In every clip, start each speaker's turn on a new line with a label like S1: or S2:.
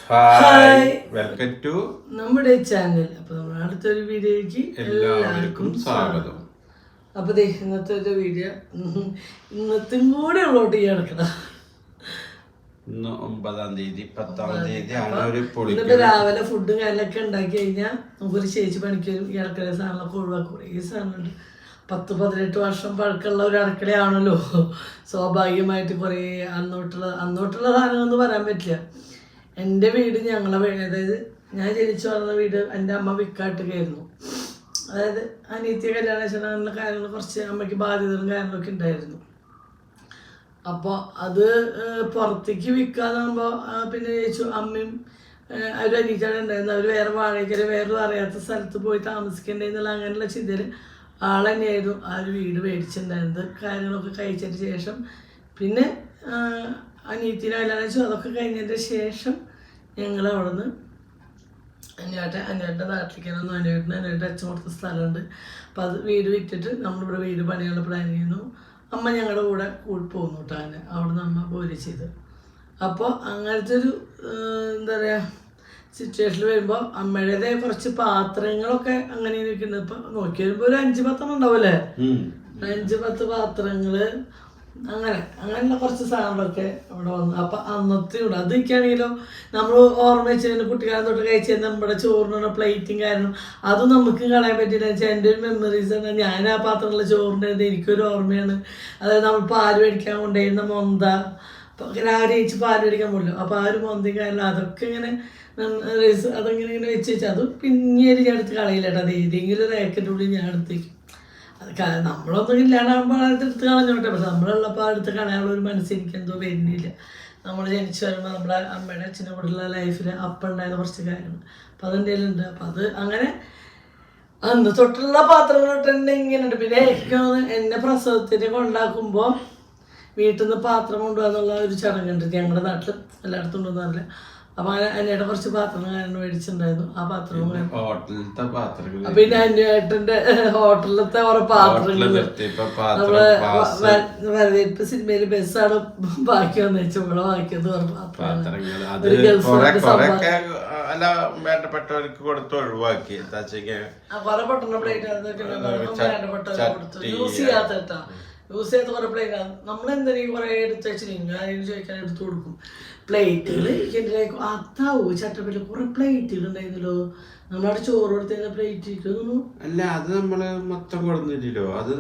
S1: Hi welcome to
S2: നമ്മുടെ channel. അപ്പൊ നമ്മുടെ അടുത്തൊരു വീഡിയോയ്ക്ക്
S1: എല്ലാവർക്കും സ്വാഗതം.
S2: അപ്പൊ ഇന്നത്തെ ഒരു വീഡിയോ ഇന്നത്തും കൂടെ ഉള്ളോട്ട് ഈ കിടക്കണം.
S1: ഇന്ന് 9-ാം തീയതി 10-ാം തീയതി ആണ് ഒരു
S2: ഇന്നിപ്പോ രാവിലെ ഫുഡും കാര്യങ്ങളൊക്കെ ഉണ്ടാക്കി കഴിഞ്ഞാൽ നമുക്കൊരു ചേച്ചി പണിക്ക് വരും. ഈ അടുക്കള സാധനങ്ങളൊക്കെ ഒഴിവാക്കും. ഈ സാധനമുണ്ട് 10-18 വർഷം പഴക്കമുള്ള ഒരു അടുക്കളയാണല്ലോ. സ്വാഭാവികമായിട്ട് കുറേ അന്നോട്ടുള്ള സാധനങ്ങളൊന്നും പറയാൻ പറ്റില്ല. എൻ്റെ വീട് അതായത് ഞാൻ ജനിച്ചു വളർന്ന വീട് എൻ്റെ അമ്മ വിക്കാട്ടുകയായിരുന്നു. അതായത് അനിയത്തിയെ കല്യാണം അങ്ങനെയുള്ള കാര്യങ്ങൾ കുറച്ച് അമ്മയ്ക്ക് ബാധ്യതകളും കാര്യങ്ങളൊക്കെ ഉണ്ടായിരുന്നു. അപ്പോൾ അത് പുറത്തേക്ക് വിൽക്കാതാകുമ്പോൾ പിന്നെ ചോദിച്ചു അമ്മയും അവർ അനിയത്തിയാണ് ഉണ്ടായിരുന്നു. അവർ വേറെ വാടകയ്ക്കര വേറൊരു അറിയാത്ത സ്ഥലത്ത് പോയി താമസിക്കേണ്ടതെന്നുള്ള അങ്ങനെയുള്ള ചിന്തയിൽ ആൾ തന്നെയായിരുന്നു ആ ഒരു വീട് മേടിച്ചിട്ടുണ്ടായിരുന്നത്. കാര്യങ്ങളൊക്കെ കഴിച്ചതിന് ശേഷം പിന്നെ അനിയത്തിനെ കല്യാണം വെച്ചു. അതൊക്കെ കഴിഞ്ഞതിൻ്റെ ശേഷം ഞങ്ങൾ അവിടെ നിന്ന് അനിയൻ്റെ നാട്ടിലേക്കാണ്. അനിയൻ്റെ അച്ഛൻ കൊടുത്ത സ്ഥലമുണ്ട്. അപ്പം അത് വീട് വിറ്റിട്ട് നമ്മളിവിടെ വീട് പണിയുള്ള പ്ലാൻ ചെയ്യുന്നു. അമ്മ ഞങ്ങളുടെ കൂടെ പോകുന്നു കേട്ടോ. അങ്ങനെ അവിടെ നിന്ന് അമ്മ പോരി ചെയ്ത്. അപ്പോൾ അങ്ങനത്തെ ഒരു എന്താ പറയുക സിറ്റുവേഷനിൽ വരുമ്പോൾ അമ്മയുടേതായ കുറച്ച് പാത്രങ്ങളൊക്കെ അങ്ങനെ ഇരിക്കുന്നത്. ഇപ്പം നോക്കി വരുമ്പോൾ ഒരു 5-10 ഉണ്ടാവില്ലേ, 5-10 പാത്രങ്ങൾ അങ്ങനെയുള്ള കുറച്ച് സാധനങ്ങളൊക്കെ അവിടെ വന്നു. അപ്പം അന്നത്തെ കൂടെ അതൊക്കെയാണെങ്കിലും നമ്മൾ ഓർമ്മ വെച്ചാൽ കുട്ടിക്കാലം തൊട്ട് കഴിച്ച് നമ്മുടെ ചോറിനുള്ള പ്ലേറ്റും കാരണം അതും നമുക്ക് കളയാൻ പറ്റില്ല. വെച്ചാൽ എൻ്റെ ഒരു മെമ്മറീസ് ആണ്. ഞാൻ ആ പാത്രമുള്ള ചോറിൻ്റെ എനിക്കൊരു ഓർമ്മയാണ്. അതായത് നമ്മൾ പാല് മേടിക്കാൻ കൊണ്ടുപോയിരുന്ന മൊന്ത, രാവിലെ കഴിച്ച് പാല് മേടിക്കാൻ പോലും. അപ്പോൾ ആ ഒരു മൊന്തയും കാരണം അതൊക്കെ ഇങ്ങനെ അതങ്ങനെ വെച്ച് വെച്ചാൽ അത് പിന്നീട് ഞാൻ എടുത്ത് കളയില്ല കേട്ടോ. അത് ഏതെങ്കിലും റേക്കൻ്റെ ഉള്ളിൽ ഞാൻ എടുത്തേക്കും. അത് നമ്മളൊന്നും ഇല്ലാണ്ടാകുമ്പോൾ എടുത്ത് കളഞ്ഞോട്ടെ. പക്ഷെ നമ്മളുള്ളപ്പോൾ അടുത്ത് കളയാനുള്ള ഒരു മനസ്സ് എനിക്കെന്തോ വരുന്നില്ല. നമ്മൾ ജനിച്ചു വരുമ്പോൾ നമ്മുടെ അമ്മയുടെ അച്ഛൻ്റെ കൂടെയുള്ള ലൈഫിൽ അപ്പം ഉണ്ടായിരുന്ന കുറച്ച് കാര്യങ്ങൾ അപ്പം അതെൻ്റെ ഉണ്ട്. അപ്പം അത് അങ്ങനെ അന്ന് തൊട്ടുള്ള പാത്രങ്ങളൊട്ട് തന്നെ ഇങ്ങനെയുണ്ട്. പിന്നെ എനിക്ക് എന്നെ പ്രസവത്തിന് കൊണ്ടാക്കുമ്പോൾ വീട്ടിൽ നിന്ന് പാത്രം കൊണ്ടുപോകാന്നുള്ള ഒരു ചടങ്ങുണ്ട് ഞങ്ങളുടെ നാട്ടിൽ. എല്ലായിടത്തും ഉണ്ടെന്നറിയില്ല. അപ്പൊ അനിയുടെ കുറച്ച് പാത്രങ്ങൾ മേടിച്ചിട്ടുണ്ടായിരുന്നു. ആ പാത്രങ്ങൾ പിന്നെ അന്വേട്ടന്റെ ഹോട്ടലിലത്തെ കുറെ പാത്രങ്ങൾ നമ്മള് വരവേൽപ്പ് സിനിമയിൽ ബസ്സാണ് ബാക്കി വന്നു വെച്ചാൽ ഇവിടെ ബാക്കിയത് കുറെ പാത്രങ്ങൾ ഒരു
S1: വേണ്ടപ്പെട്ടവർക്ക് കൊടുത്ത് ഒഴിവാക്കി.
S2: കുറെ പൊട്ടുന്ന പ്ലേറ്റ് വേണ്ടപ്പെട്ടവർക്ക് കൊടുത്തു. യൂസ് ചെയ്യാത്ത യൂസ് ചെയ്യാത്ത കുറെ പ്ലേറ്റ് നമ്മളെന്തെങ്കിലും കുറെ എടുത്ത് വെച്ചിട്ടുണ്ടെങ്കിൽ ആരെങ്കിലും ചോദിക്കാൻ എടുത്തു കൊടുക്കും. പ്ലേറ്റുകൾ അതാവോ ചട്ടപ്പേറ്റിൽ കുറെ പ്ലേറ്റുകൾ ഉണ്ടായിരുന്നല്ലോ. നമ്മളവിടെ ചോറ് കൊടുത്തിരുന്ന പ്ലേറ്റ്
S1: അല്ല, അത് നമ്മള് മൊത്തം കൊടുത്തില്ലല്ലോ. അത്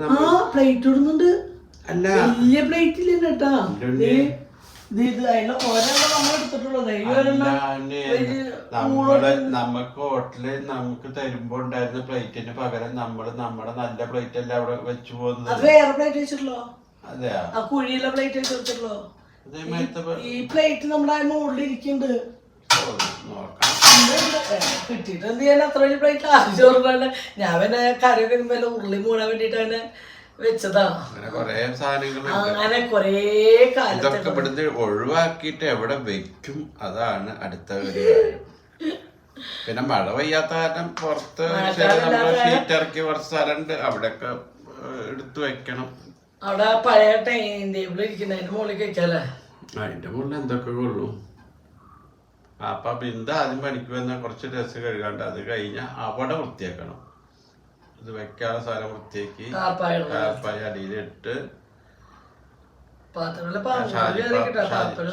S2: പ്ലേറ്റ് കൊടുക്കുന്നുണ്ട്. അല്ല വലിയ പ്ലേറ്റ് ഇല്ല കേട്ടാ.
S1: നമുക്ക് ഹോട്ടലിൽ നമുക്ക് തരുമ്പോ ഉണ്ടായിരുന്ന പ്ലേറ്റിന് പകരം നമ്മള് നമ്മുടെ നല്ല പ്ലേറ്റ് അല്ല അവിടെ വെച്ചു പോകുന്നത്.
S2: വേറെ പ്ലേറ്റ് വെച്ചിട്ടുള്ളോ?
S1: അതെയാ,
S2: ആ കുഴിയുള്ള പ്ലേറ്റ് വെച്ചിട്ടുള്ളോ? ഈ പ്ലേറ്റ് നമ്മുടെ മുകളിൽ ഇരിക്കുന്നുണ്ട്. കിട്ടിയിട്ട് എന്ത് ചെയ്യാൻ അത്ര വലിയ പ്ലേറ്റ് ചോറിനാണ്. ഞാൻ പിന്നെ കറിയൊക്കെ വരുമ്പോ ഉള്ളി മൂടാൻ വേണ്ടിട്ട് തന്നെ വെച്ചതാണ്. അങ്ങനെ കൊറേ കാലത്തൊക്കെ
S1: ഇവിടുന്ന് ഒഴിവാക്കിയിട്ട് എവിടെ വെക്കും, അതാണ് അടുത്ത ഒരു കാര്യം. പിന്നെ മഴ പെയ്യാത്ത കാരണം പുറത്ത് ഷീറ്റ് ഇറക്കി കുറച്ച് സ്ഥലമുണ്ട്, അവിടെയൊക്കെ എടുത്തു വെക്കണം.
S2: അവിടെ പഴയ ടൈം ടേബിൾ ഇരിക്കുന്ന അതിന്റെ മുകളിൽ വെക്കാല്ലേ.
S1: അതിന്റെ മുകളിൽ എന്തൊക്കെ കൊള്ളും. അപ്പൊ ബിന്ദ ആദ്യം പണിക്ക് വന്നാൽ കുറച്ച് ഡ്രസ്സ് കഴുകാണ്ട് അത് കഴിഞ്ഞാൽ അവിടെ വൃത്തിയാക്കണം. ഇത് വെക്കാനുള്ള സ്ഥലം വൃത്തിയാക്കി കാർപ്പായ അടിയിലിട്ട്.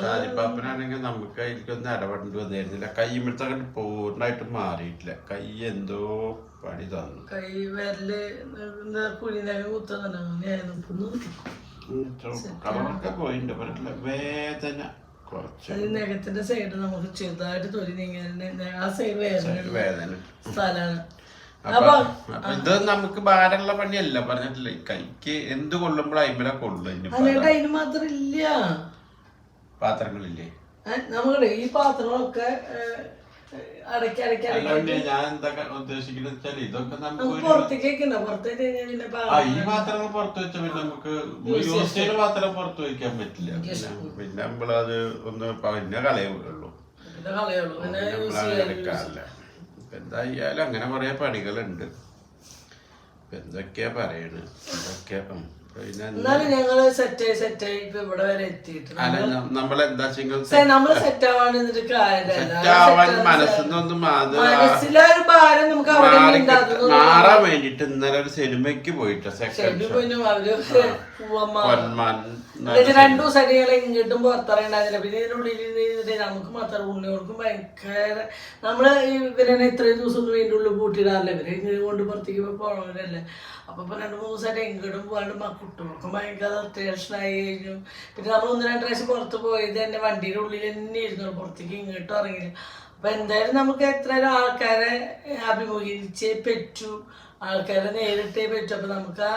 S1: ഷാജിപ്പാപ്പനാണെങ്കിൽ നമുക്ക് അതിലേക്കൊന്നും ഇടപെടേണ്ടി വന്നിരുന്നില്ല. കൈമിഴത്ത പൂർണ്ണമായിട്ട് മാറിയിട്ടില്ല. കൈ എന്തോ പണി തന്നു.
S2: കൈ വിരല്
S1: കളറൊക്കെ പോയിട്ടുണ്ട്. വേദന കുറച്ച്
S2: നഖത്തിന്റെ സൈഡ് നമുക്ക് ചെറുതായിട്ട് തൊലി നീങ്ങാൻ ആ സൈഡ് വേദന സ്ഥലമാണ്.
S1: ഇത് നമുക്ക് ഭാരമുള്ള പണിയല്ല, പറഞ്ഞിട്ടില്ല. കൈക്ക് എന്ത് കൊള്ളുമ്പോൾ അയിമല കൊള്ളും.
S2: അതിന് മാത്രമില്ല
S1: പാത്രങ്ങളില്ലേ
S2: നമ്മുടെ ഈ പാത്രങ്ങളൊക്കെ
S1: ഞാൻ എന്തൊക്കെ ഉദ്ദേശിക്കുന്നത് വെച്ചാൽ ഇതൊക്കെ നമുക്ക് ഈ പാത്രങ്ങൾ പുറത്ത് വെച്ച പിന്നെ നമുക്ക് യൂസ് ചെയ്യുന്ന പാത്രം പുറത്ത് വയ്ക്കാൻ പറ്റില്ല. പിന്നെ നമ്മളത് ഒന്ന് പിന്നെ കളയുള്ളൂ, എടുക്കാറില്ല. എന്തായാലും അങ്ങനെ കുറെ പണികളുണ്ട്. എന്തൊക്കെയാ പറയണ്, ഇതൊക്കെ
S2: എന്നാലും ഞങ്ങള് സെറ്റായി ഇപ്പൊ ഇവിടെ വരെ എത്തിയിട്ട്
S1: നമ്മളെന്താ
S2: നമ്മള് സെറ്റ് ആവാൻ എന്നിട്ട്
S1: മനസ്സിലൊരു
S2: ഭാരം നമുക്ക്
S1: മാറാൻ വേണ്ടിട്ട് ഇന്നലെ ഒരു സിനിമയ്ക്ക് പോയിട്ട്
S2: രണ്ടു ദിവസം ഞങ്ങളെ ഇങ്ങോട്ടും പുറത്തിറങ്ങണ്ടായിരുന്നില്ല. പിന്നെ ഇതിനുള്ളിൽ നമുക്ക് മാത്രം ഉണ്ണികൾക്കും ഭയങ്കര നമ്മള് ഇവരെ ഇത്രയും ദിവസം ഒന്നും ഇതിൻ്റെ ഉള്ളിൽ കൂട്ടിയിടാറില്ല. ഇവരെ ഇങ്ങനെ കൊണ്ട് പുറത്തേക്ക് പോകണവരല്ലേ. അപ്പൊ ഇപ്പൊ 2-3 ദിവസമായിട്ട് എങ്ങോട്ടും പോകാണ്ട് കുട്ടികൾക്കും ഭയങ്കര ടെൻഷനായി കഴിഞ്ഞു. പിന്നെ നമ്മൾ 1-2 പ്രാവശ്യം പുറത്ത് പോയത് തന്നെ വണ്ടിയുടെ ഉള്ളിൽ തന്നെ ഇരുന്നുള്ളൂ, പുറത്തേക്ക് ഇങ്ങോട്ടും ഇറങ്ങില്ല. അപ്പൊ എന്തായാലും നമുക്ക് എത്ര ആൾക്കാരെ അഭിമുഖീകരിച്ചേ പറ്റൂ, ആൾക്കാരെ നേരിട്ടേ പറ്റൂ. അപ്പൊ നമുക്ക്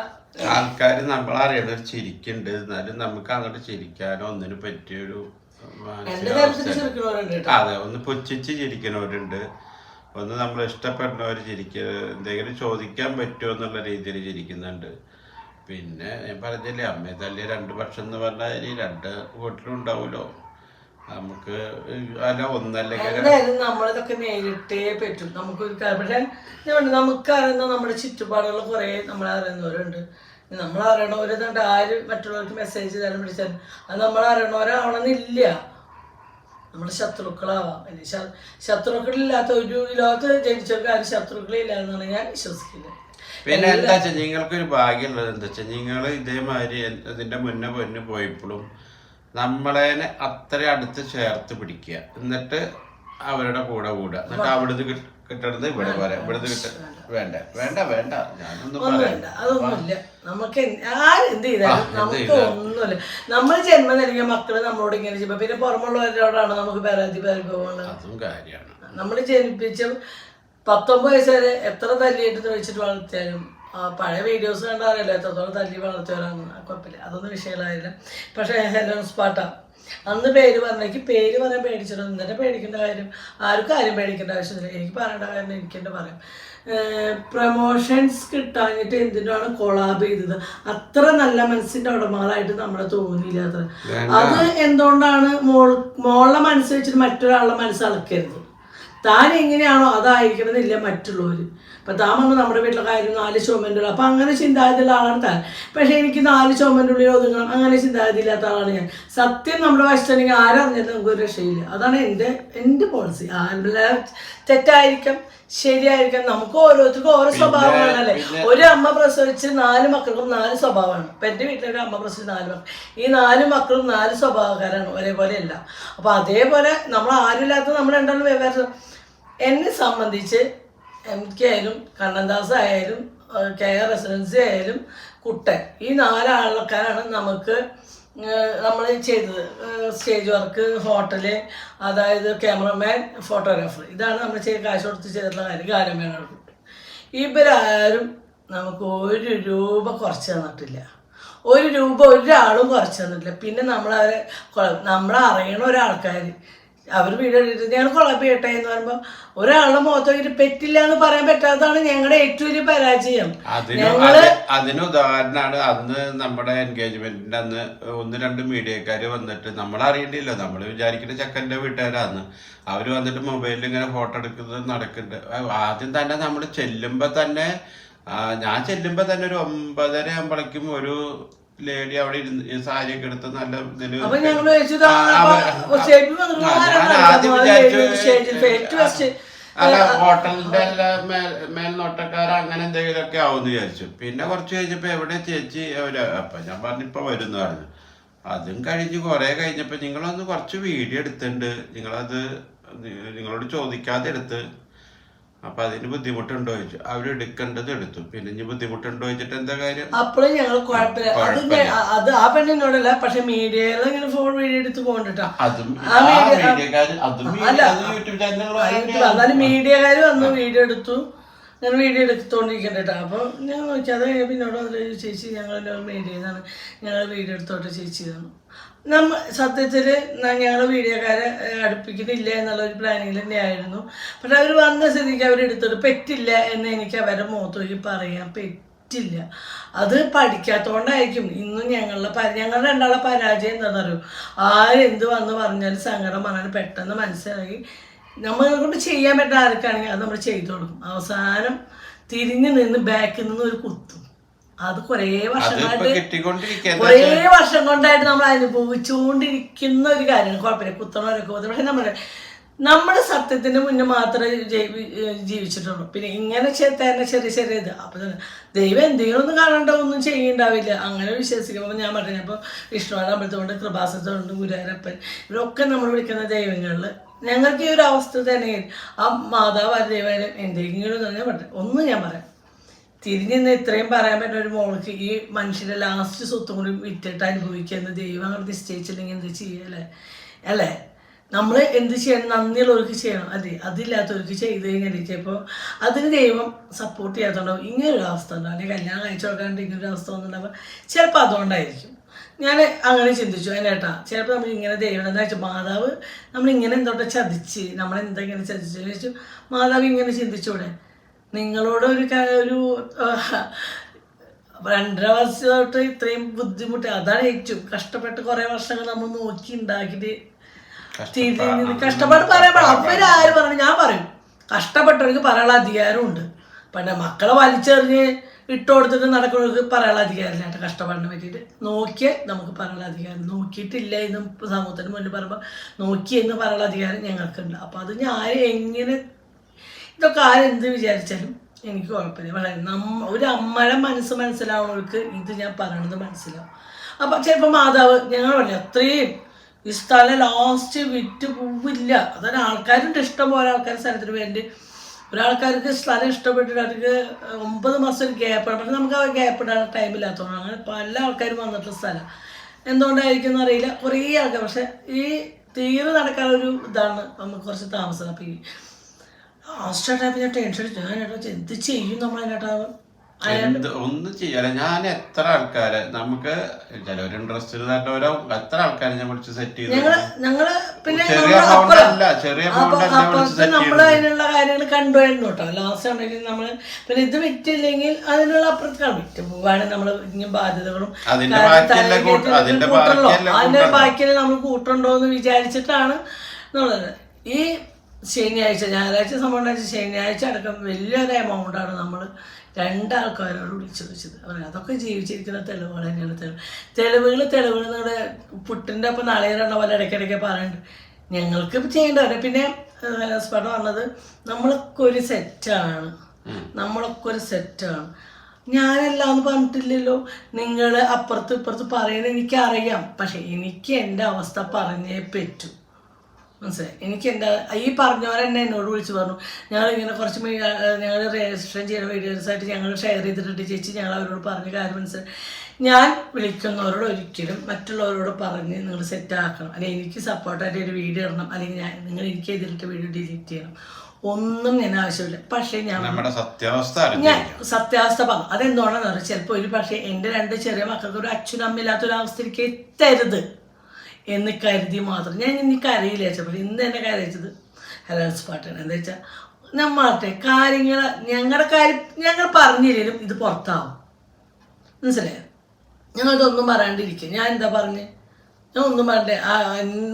S1: ആൾക്കാര് നമ്മളറിയണ ചിരിക്കുന്നുണ്ട്, എന്നാലും നമുക്ക് അങ്ങോട്ട് ചിരിക്കാനോ ഒന്നിനും പറ്റിയൊരു അതെ ഒന്ന് പുച്ഛിച്ച് ചിരിക്കുന്നവരുണ്ട്, ഒന്ന് നമ്മൾ ഇഷ്ടപ്പെടുന്നവർ എന്തെങ്കിലും ചോദിക്കാൻ പറ്റുമോ എന്നുള്ള രീതിയിൽ ചിരിക്കുന്നുണ്ട്. പിന്നെ ഞാൻ പറഞ്ഞില്ലേ അമ്മയെ തല്ലിയ 2 പക്ഷം എന്ന് പറഞ്ഞാൽ 2 വീട്ടിലും ഉണ്ടാവുമല്ലോ. നമുക്ക് അല്ല ഒന്നല്ലെങ്കിൽ
S2: നമ്മളിതൊക്കെ നേരിട്ടേ പറ്റും. നമുക്കൊരു പക്ഷേ നമുക്കറിയുന്ന നമ്മുടെ ചുറ്റുപാടുകൾ കുറേ നമ്മളറിയുന്നവരുണ്ട്. നമ്മളറിയണവരുന്നുണ്ട്. ആര് മറ്റുള്ളവർക്ക് മെസ്സേജ് ചെയ്താലും വിളിച്ചാലും അത് നമ്മളറിയണവരാവണമെന്നില്ല. നമ്മുടെ ശത്രുക്കളാവാം. ശത്രുക്കളില്ലാത്ത ഒരു ലോകത്ത് ജനിച്ചവർക്ക് ആരും ശത്രുക്കളില്ല എന്നാണ് ഞാൻ വിശ്വസിക്കുന്നത്.
S1: പിന്നെ എന്താ വെച്ചാൽ നിങ്ങൾക്കൊരു ഭാഗ്യമുള്ളത് എന്താ വെച്ചാൽ നിങ്ങൾ ഇതേമാതിരി ഇതിന്റെ മുന്നേ പോയപ്പോഴും നമ്മളെ അത്ര അടുത്ത് ചേർത്ത് പിടിക്കുക, എന്നിട്ട് അവരുടെ കൂടെ കൂടുക, എന്നിട്ട് അവിടുന്ന് കിട്ടണത് ഇവിടെ പറയാം, ഇവിടുന്ന് വേണ്ട ഞാനൊന്നും
S2: അതൊന്നുമില്ല. നമുക്ക് ആരെന്ത് ചെയ്താലും നമുക്ക് ഒന്നുമില്ല. നമ്മൾ ജന്മം നൽകിയ മക്കള് നമ്മളോട് ഇങ്ങനെ ചെയ്യുമ്പോ പിന്നെ പുറമുള്ളവരോടാണ് നമുക്ക് പരിഭവമാണ്.
S1: അതും കാര്യമാണ്.
S2: നമ്മൾ ജനിപ്പിച്ച 19 വയസ്സ് വരെ എത്ര തല്ലിയിട്ട് വെച്ചിട്ട് വളർത്തിയാലും പഴയ വീഡിയോസ് കണ്ടാറില്ല എത്രത്തോളം തല്ലി വളർത്തിയവരാണ്. കുഴപ്പമില്ല, അതൊന്നും വിഷയമായില്ല. പക്ഷേ ഹെലൻ സ്പാട്ട അന്ന് പേര് പറഞ്ഞേക്ക് പേര് പറയാൻ പേടിച്ചിട്ടുണ്ട്. എന്നിട്ട് പേടിക്കേണ്ട കാര്യം ആർക്കും ആരും പേടിക്കേണ്ട ആവശ്യമില്ല. എനിക്ക് പറയേണ്ട കാര്യം എനിക്കെന്നെ പറയാം. പ്രൊമോഷൻസ് കിട്ടാഞ്ഞിട്ട് എന്തിനാണ് കൊളാബ് ചെയ്തത്? അത്ര നല്ല മനസ്സിന്റെ ഉടമകളായിട്ട് നമ്മളെ തോന്നിയില്ല അത്ര. അത് എന്തുകൊണ്ടാണ്? മോളുടെ മനസ്സ് വെച്ചിട്ട് മറ്റൊരാളുടെ മനസ്സ് അളക്കരുത്. താൻ എങ്ങനെയാണോ അതായിരിക്കണം എന്നില്ല മറ്റുള്ളവർ. ഇപ്പം താൻ വന്ന് നമ്മുടെ വീട്ടിലെ കാര്യം 4 ചുമൻ്റെ ഉള്ളിൽ, അപ്പം അങ്ങനെ ചിന്താഗതിയുള്ള ആളാണ് താൻ. പക്ഷേ എനിക്ക് 4 ചുമൻ്റെ ഉള്ളിൽ ഒതുങ്ങണം അങ്ങനെ ചിന്താഗതി ഇല്ലാത്ത ആളാണ് ഞാൻ. സത്യം നമ്മുടെ വശത്തുണ്ടെങ്കിൽ ആരറിഞ്ഞാലും നമുക്കൊരു രക്ഷയില്ല. അതാണ് എൻ്റെ പോളിസി. ആരെല്ലാം തെറ്റായിരിക്കാം ശരിയായിരിക്കാം, നമുക്ക് ഓരോരുത്തർക്കും ഓരോ സ്വഭാവമാണല്ലേ. ഒരു അമ്മ പ്രസവിച്ച് 4 മക്കൾക്കും 4 സ്വഭാവമാണ്. ഇപ്പം എൻ്റെ വീട്ടിലൊരു അമ്മ പ്രസവിച്ച് 4 മക്കൾ, ഈ 4 മക്കളും 4 സ്വഭാവക്കാരാണ്, ഒരേപോലെ അല്ല. അപ്പം അതേപോലെ നമ്മൾ ആരുമില്ലാത്ത നമ്മൾ രണ്ടാളും വെവ്വേറെ. എന്നെ സംബന്ധിച്ച് എനിക്കായാലും കണ്ണൻദാസ് ആയാലും KR റെസിഡൻസി ആയാലും കുട്ടൻ, ഈ 4 ആൾക്കാരാണ് നമുക്ക് നമ്മൾ ചെയ്തത്. സ്റ്റേജ് വർക്ക്, ഹോട്ടല്, അതായത് ക്യാമറമാൻ, ഫോട്ടോഗ്രാഫർ, ഇതാണ് നമ്മൾ കാശ് കൊടുത്ത് ചെയ്തിട്ടുള്ള ഗാനമേള. ഇവരാരും നമുക്ക് 1 രൂപ കുറച്ച് തന്നിട്ടില്ല. 1 രൂപ ഒരാളും കുറച്ച് തന്നിട്ടില്ല. പിന്നെ നമ്മളെ അറിയണ ഒരാൾക്കാർ അവർ വീഡിയോ എടുത്തിട്ട് ഞങ്ങൾ കൊളാബ് ചെയ്യട്ടെ എന്ന് പറയുമ്പോൾ ഒരാളുടെ മുഖത്ത് നോക്കിയിട്ട് പറ്റില്ല എന്ന് പറയാൻ പറ്റാത്തതാണ് ഞങ്ങളുടെ ഏറ്റവും വലിയ പരാജയം.
S1: അതിന് ഉദാഹരണമാണ് അന്ന് നമ്മുടെ എൻഗേജ്മെന്റിന്റെ അന്ന് 1-2 മീഡിയക്കാര് വന്നിട്ട് നമ്മളറിയണ്ടില്ലോ, നമ്മൾ വിചാരിക്കുന്ന ചെക്കൻ്റെ വീട്ടുകാരാന്ന്. അവര് വന്നിട്ട് മൊബൈലിൽ ഇങ്ങനെ ഫോട്ടോ എടുക്കുന്നത് നടക്കുന്നുണ്ട്. ആദ്യം തന്നെ നമ്മൾ ചെല്ലുമ്പോ തന്നെ ഞാൻ ചെല്ലുമ്പോ തന്നെ ഒരു 9:30 ആകുമ്പോഴേക്കും ഒരു ലേഡി അവിടെ ഇരുന്ന് സാരിയൊക്കെ എടുത്ത് നല്ല ഇതില് അല്ല ഹോട്ടലിന്റെ മേൽനോട്ടക്കാർ അങ്ങനെ എന്തെങ്കിലുമൊക്കെ ആവുമെന്ന് വിചാരിച്ചു. പിന്നെ കുറച്ച് കഴിഞ്ഞപ്പോ എവിടെ ചേച്ചി അപ്പൊ ഞാൻ പറഞ്ഞിപ്പോ വരുന്നു പറഞ്ഞു. അതും കഴിഞ്ഞ് കുറെ കഴിഞ്ഞപ്പോ നിങ്ങളൊന്ന് കുറച്ച് വീഡിയോ എടുത്തിട്ടുണ്ട്, നിങ്ങളോട് ചോദിക്കാതെ എടുത്ത്. അപ്പൊ അതിന് ബുദ്ധിമുട്ടുണ്ടോ ചോദിച്ചു. അവരെടുക്കേണ്ടത് എടുത്തു. പിന്നെ ഇനി ബുദ്ധിമുട്ടുണ്ടോ ചോദിച്ചിട്ട് എന്താ കാര്യം?
S2: അപ്പോഴും ഞങ്ങൾ കുഴപ്പമില്ല. അത് ആ പെണ്ണിനോടല്ല, പക്ഷെ മീഡിയയിൽ ഇങ്ങനെ ഫോൺ വീഡിയോ എടുത്ത് പോകണ്ടിട്ടാ. എന്നാലും മീഡിയക്കാര് വന്ന് വീഡിയോ എടുത്തു. ഞാൻ വീഡിയോ എടുത്തോണ്ടിരിക്കണ്ടേട്ടാ. അപ്പോൾ ഞാൻ നോക്കി അത് പിന്നോട് ചേച്ചി ഞങ്ങളെല്ലാം മീഡിയന്നാണ്, ഞങ്ങൾ വീഡിയോ എടുത്തോട്ടെ ചേച്ചി തന്നു. സത്യത്തിൽ ഞങ്ങൾ വീഡിയോക്കാരെ അടുപ്പിക്കുന്നില്ല എന്നുള്ളൊരു പ്ലാനിങ്ങിൽ തന്നെയായിരുന്നു. പക്ഷെ അവർ വന്ന സ്ഥിതിക്ക് അവരെടുത്തോട്ട് പറ്റില്ല എന്ന് എനിക്ക് അവരുടെ മുഖത്ത് നോക്കി പറയാൻ പറ്റില്ല. അത് പഠിക്കാത്തതുകൊണ്ടായിരിക്കും ഇന്നും ഞങ്ങളുടെ രണ്ടാളെ പരാജയം എന്താണെന്ന് അറിയും. ആരെന്ത് വന്ന് പറഞ്ഞാലും സങ്കടം പറഞ്ഞാലും പെട്ടെന്ന് മനസ്സിലാക്കി നമ്മളെ കൊണ്ട് ചെയ്യാൻ പറ്റുന്ന ആർക്കാണെങ്കിൽ അത് നമ്മൾ ചെയ്തു കൊടുക്കും. അവസാനം തിരിഞ്ഞു നിന്ന് ബാക്കിൽ നിന്ന് ഒരു കുത്തും. അത് കുറേ വർഷങ്ങളായിട്ട് നമ്മൾ അനുഭവിച്ചുകൊണ്ടിരിക്കുന്ന ഒരു കാര്യമാണ്. കുഴപ്പമില്ല, കുത്തണവരൊക്കെ പോകുന്നത്. പക്ഷെ നമ്മുടെ സത്യത്തിന് മുന്നേ മാത്രമേ ജീവിച്ചിട്ടുള്ളൂ. പിന്നെ ഇങ്ങനെ തന്നെ ചെറിയ ചെറിയ ഇത് അപ്പം ദൈവം എന്തെങ്കിലും ഒന്നും കാണണ്ട, ഒന്നും ചെയ്യണ്ടാവില്ല, അങ്ങനെ വിശ്വസിക്കുമ്പോൾ ഞാൻ പറഞ്ഞു. അപ്പോൾ വിഷ്ണുവാണ് അമ്പലത്തോണ്ട്, കൃപാസനത്തോണ്ട്, ഗുരുവായൂരപ്പൻ, ഇവരൊക്കെ നമ്മൾ വിളിക്കുന്ന ദൈവങ്ങളിൽ ഞങ്ങൾക്ക് ഈ ഒരു അവസ്ഥ തന്നെ. ആ മാതാവ് ദൈവം എന്തെങ്കിലും ഞാൻ പറഞ്ഞു. ഒന്നും ഞാൻ പറയാം, തിരിഞ്ഞിന്ന് ഇത്രയും പറയാൻ പറ്റുന്ന ഒരു മോൾക്ക് ഈ മനുഷ്യൻ്റെ ലാസ്റ്റ് സ്വത്തും കൂടി വിറ്റിട്ട് അനുഭവിക്കുന്ന ദൈവം അങ്ങനെ നിശ്ചയിച്ചില്ലെങ്കിൽ എന്ത് ചെയ്യല്ലേ? അല്ലേ? നമ്മൾ എന്ത് ചെയ്യണം? നന്ദിയുള്ളവർക്ക് ചെയ്യണം. അതില്ലാത്തവർക്ക് ചെയ്ത് കഴിഞ്ഞാൽ ചിലപ്പോൾ അതിന് ദൈവം സപ്പോർട്ട് ചെയ്യാത്തതുണ്ടാവും. ഇങ്ങനൊരു അവസ്ഥ ഉണ്ടാവും, അല്ലെങ്കിൽ കല്യാണം കഴിച്ചു കൊടുക്കാണ്ട് ഇങ്ങനൊരു അവസ്ഥ വന്നിട്ടുണ്ടാവുക. ചിലപ്പോൾ അതുകൊണ്ടായിരിക്കും. ഞാൻ അങ്ങനെ ചിന്തിച്ചു. അതിനേട്ടാ ചിലപ്പോൾ നമ്മൾ ഇങ്ങനെ ദൈവം എന്താ വെച്ചാൽ മാതാവ് നമ്മളിങ്ങനെ എന്തോട്ടെ ചതിച്ച് നമ്മളെന്തെങ്ങനെ ചതിച്ചു വെച്ചു മാതാവ് ഇങ്ങനെ ചിന്തിച്ചൂടെ? നിങ്ങളോട് ഒരു 2.5 വർഷം തൊട്ട് ഇത്രയും ബുദ്ധിമുട്ട്, അതാണ് ഏറ്റവും കഷ്ടപ്പെട്ട് കുറേ വർഷങ്ങൾ നമ്മൾ നോക്കി ഉണ്ടാക്കിയിട്ട് കഷ്ടപ്പാട് പറയാൻ പാടില്ല. അവരാര് പറഞ്ഞു? ഞാൻ പറയും, കഷ്ടപ്പെട്ടവർക്ക് പറയാനുള്ള അധികാരമുണ്ട്. പിന്നെ മക്കളെ വലിച്ചെറിഞ്ഞ് ഇട്ടുകൊടുത്തിട്ട് നടക്കുന്നവർക്ക് പറയാനുള്ള അധികാരമില്ല കേട്ടോ. കഷ്ടപ്പാടിനെ പറ്റിയിട്ട് നോക്കിയാൽ നമുക്ക് പറയാനുള്ള അധികാരം, നോക്കിയിട്ടില്ല എന്ന് സമൂഹത്തിന് മുന്നിൽ പറയുമ്പോൾ നോക്കി എന്ന് പറയാനുള്ള അധികാരം ഞങ്ങൾക്കുണ്ട്. അപ്പോൾ അത് ഞാൻ എങ്ങനെ ഇതൊക്കെ ആരെന്ത് വിചാരിച്ചാലും എനിക്ക് കുഴപ്പമില്ല. വളരെ ഒരു അമ്മയുടെ മനസ്സ് മനസ്സിലാവുന്നവർക്ക് ഇത് ഞാൻ പറയണത് മനസ്സിലാവും. അപ്പം ചിലപ്പോൾ മാതാവ് ഞങ്ങൾ പറഞ്ഞു അത്രയും ഈ സ്ഥലം ലാസ്റ്റ് വിറ്റ് പോവില്ല. അതാണ് ആൾക്കാരുണ്ട്, ഇഷ്ടം പോലെ ആൾക്കാർ സ്ഥലത്തിന് വേണ്ടി. ഒരാൾക്കാർക്ക് സ്ഥലം ഇഷ്ടപ്പെട്ടിട്ട് അവർക്ക് 9 മാസം ഗ്യാപ്പ് ഇടാം. പക്ഷെ നമുക്ക് ആ ഗ്യാപ്പ് ഇടാൻ ടൈമില്ലാത്തതുകൊണ്ട് അങ്ങനെ പല ആൾക്കാരും വന്നിട്ടുള്ള സ്ഥലം. എന്തുകൊണ്ടായിരിക്കും എന്നറിയില്ല, കുറേ ആൾക്കാർ. പക്ഷെ ഈ തീരെ നടക്കാനൊരു ഇതാണ് നമുക്ക് കുറച്ച് താമസം. അപ്പം ഈ ലാസ്റ്റായിട്ട് ഞാൻ ടെൻഷൻ അടിച്ചു. ഞാനേട്ടാ എന്ത് ചെയ്യും നമ്മളതിനായിട്ടാ?
S1: ഒന്നും ചെയ്യാല. ഞാൻ എത്ര ആൾക്കാരെ നമുക്ക് ചിലവർ ഇൻട്രസ്റ്റ് തട്ടവരോ എത്ര ആൾക്കാരെ ഞാൻ വിളിച്ച് സെറ്റ് ചെയ്തു. നമ്മള് അതിനുള്ള കാര്യങ്ങൾ കണ്ടുവരുന്നു കേട്ടോ. ലാസ്റ്റ് ആണെങ്കിൽ നമ്മള് പിന്നെ ഇത് വിറ്റില്ലെങ്കിൽ അതിനുള്ള അപ്പുറത്തേക്കാണ് വിറ്റ് പോവാണെങ്കിൽ നമ്മള് ഇങ്ങനെ ബാധ്യതകളും അതിന്റെ ബാക്കിയിൽ നമ്മൾ കൂട്ടുണ്ടോ എന്ന് വിചാരിച്ചിട്ടാണ് നമ്മളത്. ഈ ഞായറാഴ്ച സംഭവം ഉണ്ടായിട്ട് ശനിയാഴ്ച അടക്കം വലിയൊരു എമൗണ്ടാണ് നമ്മൾ 2 ആൾക്കാരോട് വിളിച്ചു വെച്ചത്. അതൊക്കെ ജീവിച്ചിരിക്കുന്ന തെളിവുകൾ തന്നെയാണ്. തെളിവുകൾ നിങ്ങളുടെ പുട്ടിൻ്റെ ഒപ്പം നാളെയുള്ള പോലെ ഇടയ്ക്കിടയ്ക്ക് പറയുന്നുണ്ട്. ഞങ്ങൾക്ക് ചെയ്യേണ്ടവരെ പിന്നെ സ്പടം പറഞ്ഞത് നമ്മളൊക്കെ ഒരു സെറ്റാണ്. ഞാനെല്ലാം എന്ന് പറഞ്ഞിട്ടില്ലല്ലോ. നിങ്ങൾ അപ്പുറത്ത് ഇപ്പുറത്ത് പറയുന്നത് എനിക്കറിയാം. പക്ഷെ എനിക്ക് എൻ്റെ അവസ്ഥ പറഞ്ഞേ പറ്റൂ. മനസ്സിലായി? എനിക്ക് എൻ്റെ ഈ പറഞ്ഞവരെന്നെ എന്നോട് വിളിച്ച് പറഞ്ഞു, ഞങ്ങളിങ്ങനെ കുറച്ച് ഞങ്ങൾ രജിസ്ട്രേഷൻ ചെയ്യുന്ന വീഡിയോസായിട്ട് ഞങ്ങൾ ഷെയർ ചെയ്തിട്ടുണ്ട് ചേച്ചി, ഞങ്ങൾ അവരോട് പറഞ്ഞ കാര്യം മനസ്സിലായി. ഞാൻ വിളിക്കുന്നവരോട് ഒരിക്കലും മറ്റുള്ളവരോട് പറഞ്ഞ് നിങ്ങൾ സെറ്റാക്കണം, അല്ലെങ്കിൽ എനിക്ക് സപ്പോർട്ടായിട്ട് ഒരു വീഡിയോ ഇടണം, അല്ലെങ്കിൽ നിങ്ങൾ എനിക്ക് എതിരിട്ട് വീഡിയോ ഡിലീറ്റ് ചെയ്യണം, ഒന്നും ഞാൻ ആവശ്യമില്ല. പക്ഷേ ഞാൻ സത്യാവസ്ഥ പറഞ്ഞു. അതെന്തുകൊണ്ടാണെന്ന് പറഞ്ഞാൽ ചിലപ്പോൾ ഒരു പക്ഷേ എൻ്റെ 2 ചെറിയ മക്കൾക്ക് ഒരു അച്ഛനും അമ്മയില്ലാത്തൊരവസ്ഥയിലേക്ക് എത്തരുത് എന്ന് കരുതി മാത്രം. ഞാൻ എനിക്കറിയില്ല ചിലപ്പോൾ ഇന്ന് തന്നെ കരയിച്ചത് ഹെലൻസ് പാട്ടാണ്. എന്താ വെച്ചാൽ നമ്മളുടെ കാര്യങ്ങൾ ഞങ്ങളുടെ കാര്യം ഞങ്ങൾ പറഞ്ഞില്ലെങ്കിലും ഇത് പുറത്താവും. മനസ്സിലായോ? ഞങ്ങളിതൊന്നും പറയാണ്ടിരിക്കുക. ഞാൻ എന്താ പറഞ്ഞ് ഞാൻ ഒന്നും പറയണ്ടേ?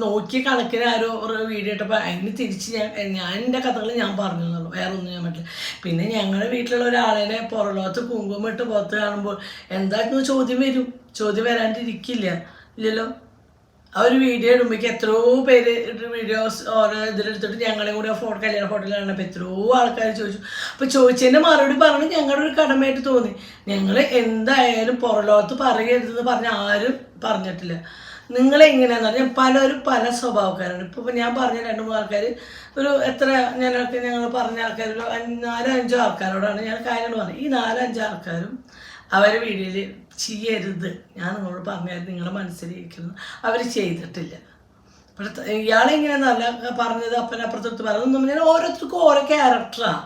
S1: നോക്കിയ കണക്കിന് ആരോ വീഡിയോ ഇട്ടപ്പോൾ അതിന് തിരിച്ച് ഞാൻ എൻ്റെ കഥകൾ ഞാൻ പറഞ്ഞു എന്നുള്ളൂ, വേറെ ഒന്നും ഞാൻ പറ്റില്ല. പിന്നെ ഞങ്ങളുടെ വീട്ടിലുള്ള ഒരാളെ പുറലോകത്ത് കുങ്കുമം ഇട്ട് പുറത്ത് കാണുമ്പോൾ എന്തായിരുന്നു ചോദ്യം വരും. ചോദ്യം വരാണ്ടിരിക്കില്ല, ഇല്ലല്ലോ. ആ ഒരു വീഡിയോ ഇടുമ്പോഴേക്ക് എത്രയോ പേര് വീഡിയോസ് ഓരോ ഇതിലെടുത്തിട്ട് ഞങ്ങളെ കൂടി കല്യാണ ഫോട്ടോയിൽ കണ്ടപ്പോൾ എത്രയോ ആൾക്കാർ ചോദിച്ചു. അപ്പോൾ ചോദിച്ചതിൻ്റെ മറുപടി പറഞ്ഞു ഞങ്ങളുടെ ഒരു കടമയായിട്ട് തോന്നി. ഞങ്ങൾ എന്തായാലും പുറലോകത്ത് പറയരുതെന്ന് പറഞ്ഞ ആരും പറഞ്ഞിട്ടില്ല. നിങ്ങളെങ്ങനെയാണെന്ന് പറഞ്ഞാൽ പലരും പല സ്വഭാവക്കാരാണ്. ഇപ്പോൾ ഞാൻ പറഞ്ഞ 2-3 ആൾക്കാർ ഒരു ഞങ്ങൾ പറഞ്ഞ ആൾക്കാർ ഒരു 4-5 ആൾക്കാരോടാണ് ഞാൻ കാര്യങ്ങൾ പറഞ്ഞത്. ഈ 4-5 ആൾക്കാരും അവരെ വീഡിയോയിൽ ചെയ്യരുത്, ഞാൻ നിങ്ങളോട് പറഞ്ഞായിരുന്നു, നിങ്ങളുടെ മനസ്സിലിരിക്കുന്നു, അവർ ചെയ്തിട്ടില്ല. പക്ഷെ ഇയാളെങ്ങനെയാണെന്നല്ല പറഞ്ഞത്, അപ്പനപ്പുറത്ത് പറയുന്നത്. ഞാൻ ഓരോരുത്തർക്കും ഓരോ ക്യാരക്ടറാണ്.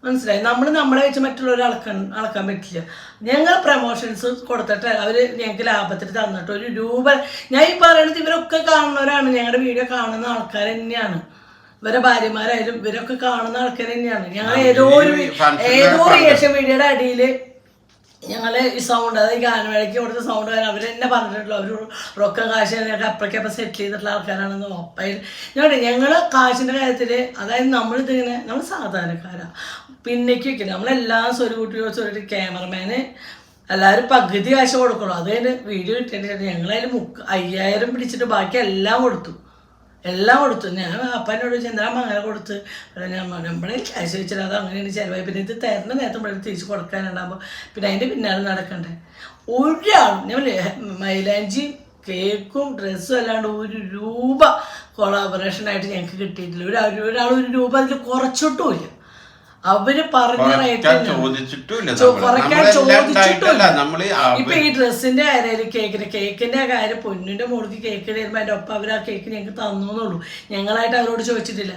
S1: മനസ്സിലായി? നമ്മളെ വെച്ച് മറ്റുള്ളവരെ അളക്കാൻ പറ്റില്ല. ഞങ്ങൾ പ്രമോഷൻസ് കൊടുത്തിട്ട് അവർ ഞങ്ങൾക്ക് ലാഭത്തിൽ തന്നിട്ട് 1 രൂപ, ഞാൻ ഈ പറയുന്നത് ഇവരൊക്കെ കാണുന്നവരാണ്, ഞങ്ങളുടെ വീഡിയോ കാണുന്ന ആൾക്കാർ തന്നെയാണ്. ഇവരെ ഭാര്യമാരായാലും ഇവരൊക്കെ കാണുന്ന ആൾക്കാർ തന്നെയാണ്. ഞങ്ങൾ ഏതോ റിയേഷൻ വീഡിയോയുടെ അടിയിൽ ഞങ്ങൾ ഈ സൗണ്ട്, അതായത് ഗാനമേളയ്ക്ക് കൊടുത്ത സൗണ്ട് കാര്യം അവർ തന്നെ പറഞ്ഞിട്ടുള്ളൂ. അവർ റൊക്കം കാശ് അപ്പോഴേക്കപ്പം സെറ്റിൽ ചെയ്തിട്ടുള്ള ആൾക്കാരാണെന്ന് ഉറപ്പായി. ഞങ്ങൾ കാശിൻ്റെ കാര്യത്തിൽ, അതായത് നമ്മൾ സാധാരണക്കാരാണ്, പിന്നേക്ക് വെക്കില്ല. നമ്മളെല്ലാം സ്വരുകൂട്ടി ക്യാമറമാന്
S2: എല്ലാവരും പകുതി കാശ് കൊടുക്കണം. അത് കഴിഞ്ഞ് വീഡിയോ കിട്ടിയിട്ട് ഞങ്ങളതിൽ 5000 പിടിച്ചിട്ട് ബാക്കി എല്ലാം കൊടുത്തു. ഞാൻ അപ്പനോട് ചെന്താ അങ്ങനെ കൊടുത്ത് നമ്മളെ കാശ് വെച്ചാൽ അത് അങ്ങനെയാണ് ചിലവായി. പിന്നെ ഇത് തരുന്ന നേരത്തെ ഇവിടെ തിരിച്ച് കൊടുക്കാനുണ്ടാകുമ്പോൾ പിന്നെ അതിൻ്റെ പിന്നാലെ നടക്കണ്ടേ. ഒരാളും ഞാൻ മൈലാഞ്ചി കേക്കും ഡ്രസ്സും അല്ലാണ്ട് 1 രൂപ കൊളാബറേഷനായിട്ട് ഞങ്ങൾക്ക് കിട്ടിയിട്ടില്ല. ഒരാൾ 1 രൂപ അതിൽ കുറച്ചിട്ടും ഇല്ല. അവര് പറഞ്ഞ റേറ്റ് കുറയ്ക്കാൻ ചോദിച്ചിട്ടില്ല. ഇപ്പൊ ഈ ഡ്രസ്സിന്റെ കാര്യം കേക്കിന്റെ കാര്യം പൊന്നിന്റെ മുറുക്കി കേക്ക് തരുമ്പോ അതിന്റെ ഒപ്പം അവർ ആ കേക്ക് ഞങ്ങൾക്ക് തന്നോന്നുള്ളൂ. ഞങ്ങളായിട്ട് അവരോട് ചോദിച്ചിട്ടില്ല.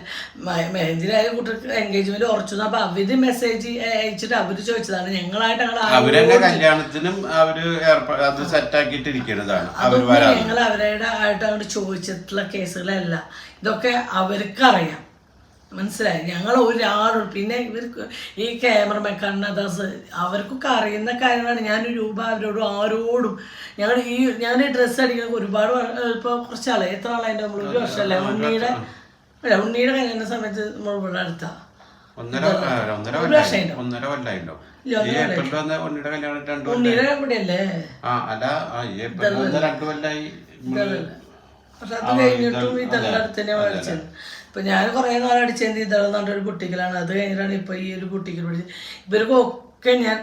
S2: മെഹന്തിയിലായ കുട്ടികൾക്ക് എൻഗേജ്മെന്റ് ഉറച്ചു. അപ്പൊ അവര് മെസ്സേജ് അയച്ചിട്ട് അവര് ചോദിച്ചതാണ്. ഞങ്ങളായിട്ട്
S1: കല്യാണത്തിനും അത് സെറ്റാക്കിയിട്ടിരിക്കുന്നതാണ്.
S2: ഞങ്ങൾ അവരുടെ ആയിട്ട് അങ്ങോട്ട് ചോദിച്ചിട്ടുള്ള കേസുകളല്ല. ഇതൊക്കെ അവർക്കറിയാം, മനസ്സിലായി. ഞങ്ങൾ ഒരാളും പിന്നെ ഇവർക്ക് ഈ ക്യാമറമാൻ കണ്ണദാസ് അവർക്കൊക്കെ അറിയുന്ന കാര്യങ്ങളാണ്. ഞാൻ 1 രൂപ അവരോടും ആരോടും ഞാൻ ഈ ഡ്രസ്സ് അടിക്കുന്നത് ഒരുപാട് ഇപ്പോൾ കുറച്ചാളെ എത്ര ആളായിട്ട് നമ്മൾ 1 വർഷമല്ലേ ഉണ്ണിയുടെ കല്യാണ സമയത്ത് നമ്മൾ ഇവിടെ അടുത്ത 1 വർഷമായിട്ടോ. ഉണ്ണിയുടെ ഇവിടെയല്ലേ പക്ഷെ അത് കഴിഞ്ഞിട്ടും ഇതെല്ലാം അടുത്ത് തന്നെ മേടിച്ചത്. ഇപ്പം ഞാൻ കുറേ നാൾ അടിച്ചത് ഇതെന്ന് പറഞ്ഞൊരു കുട്ടികളാണ്. അത് കഴിഞ്ഞിട്ടാണ് ഇപ്പോൾ ഈ ഒരു കുട്ടിക്ക് പഠിച്ചത്. ഇവർക്കൊക്കെ ഞാൻ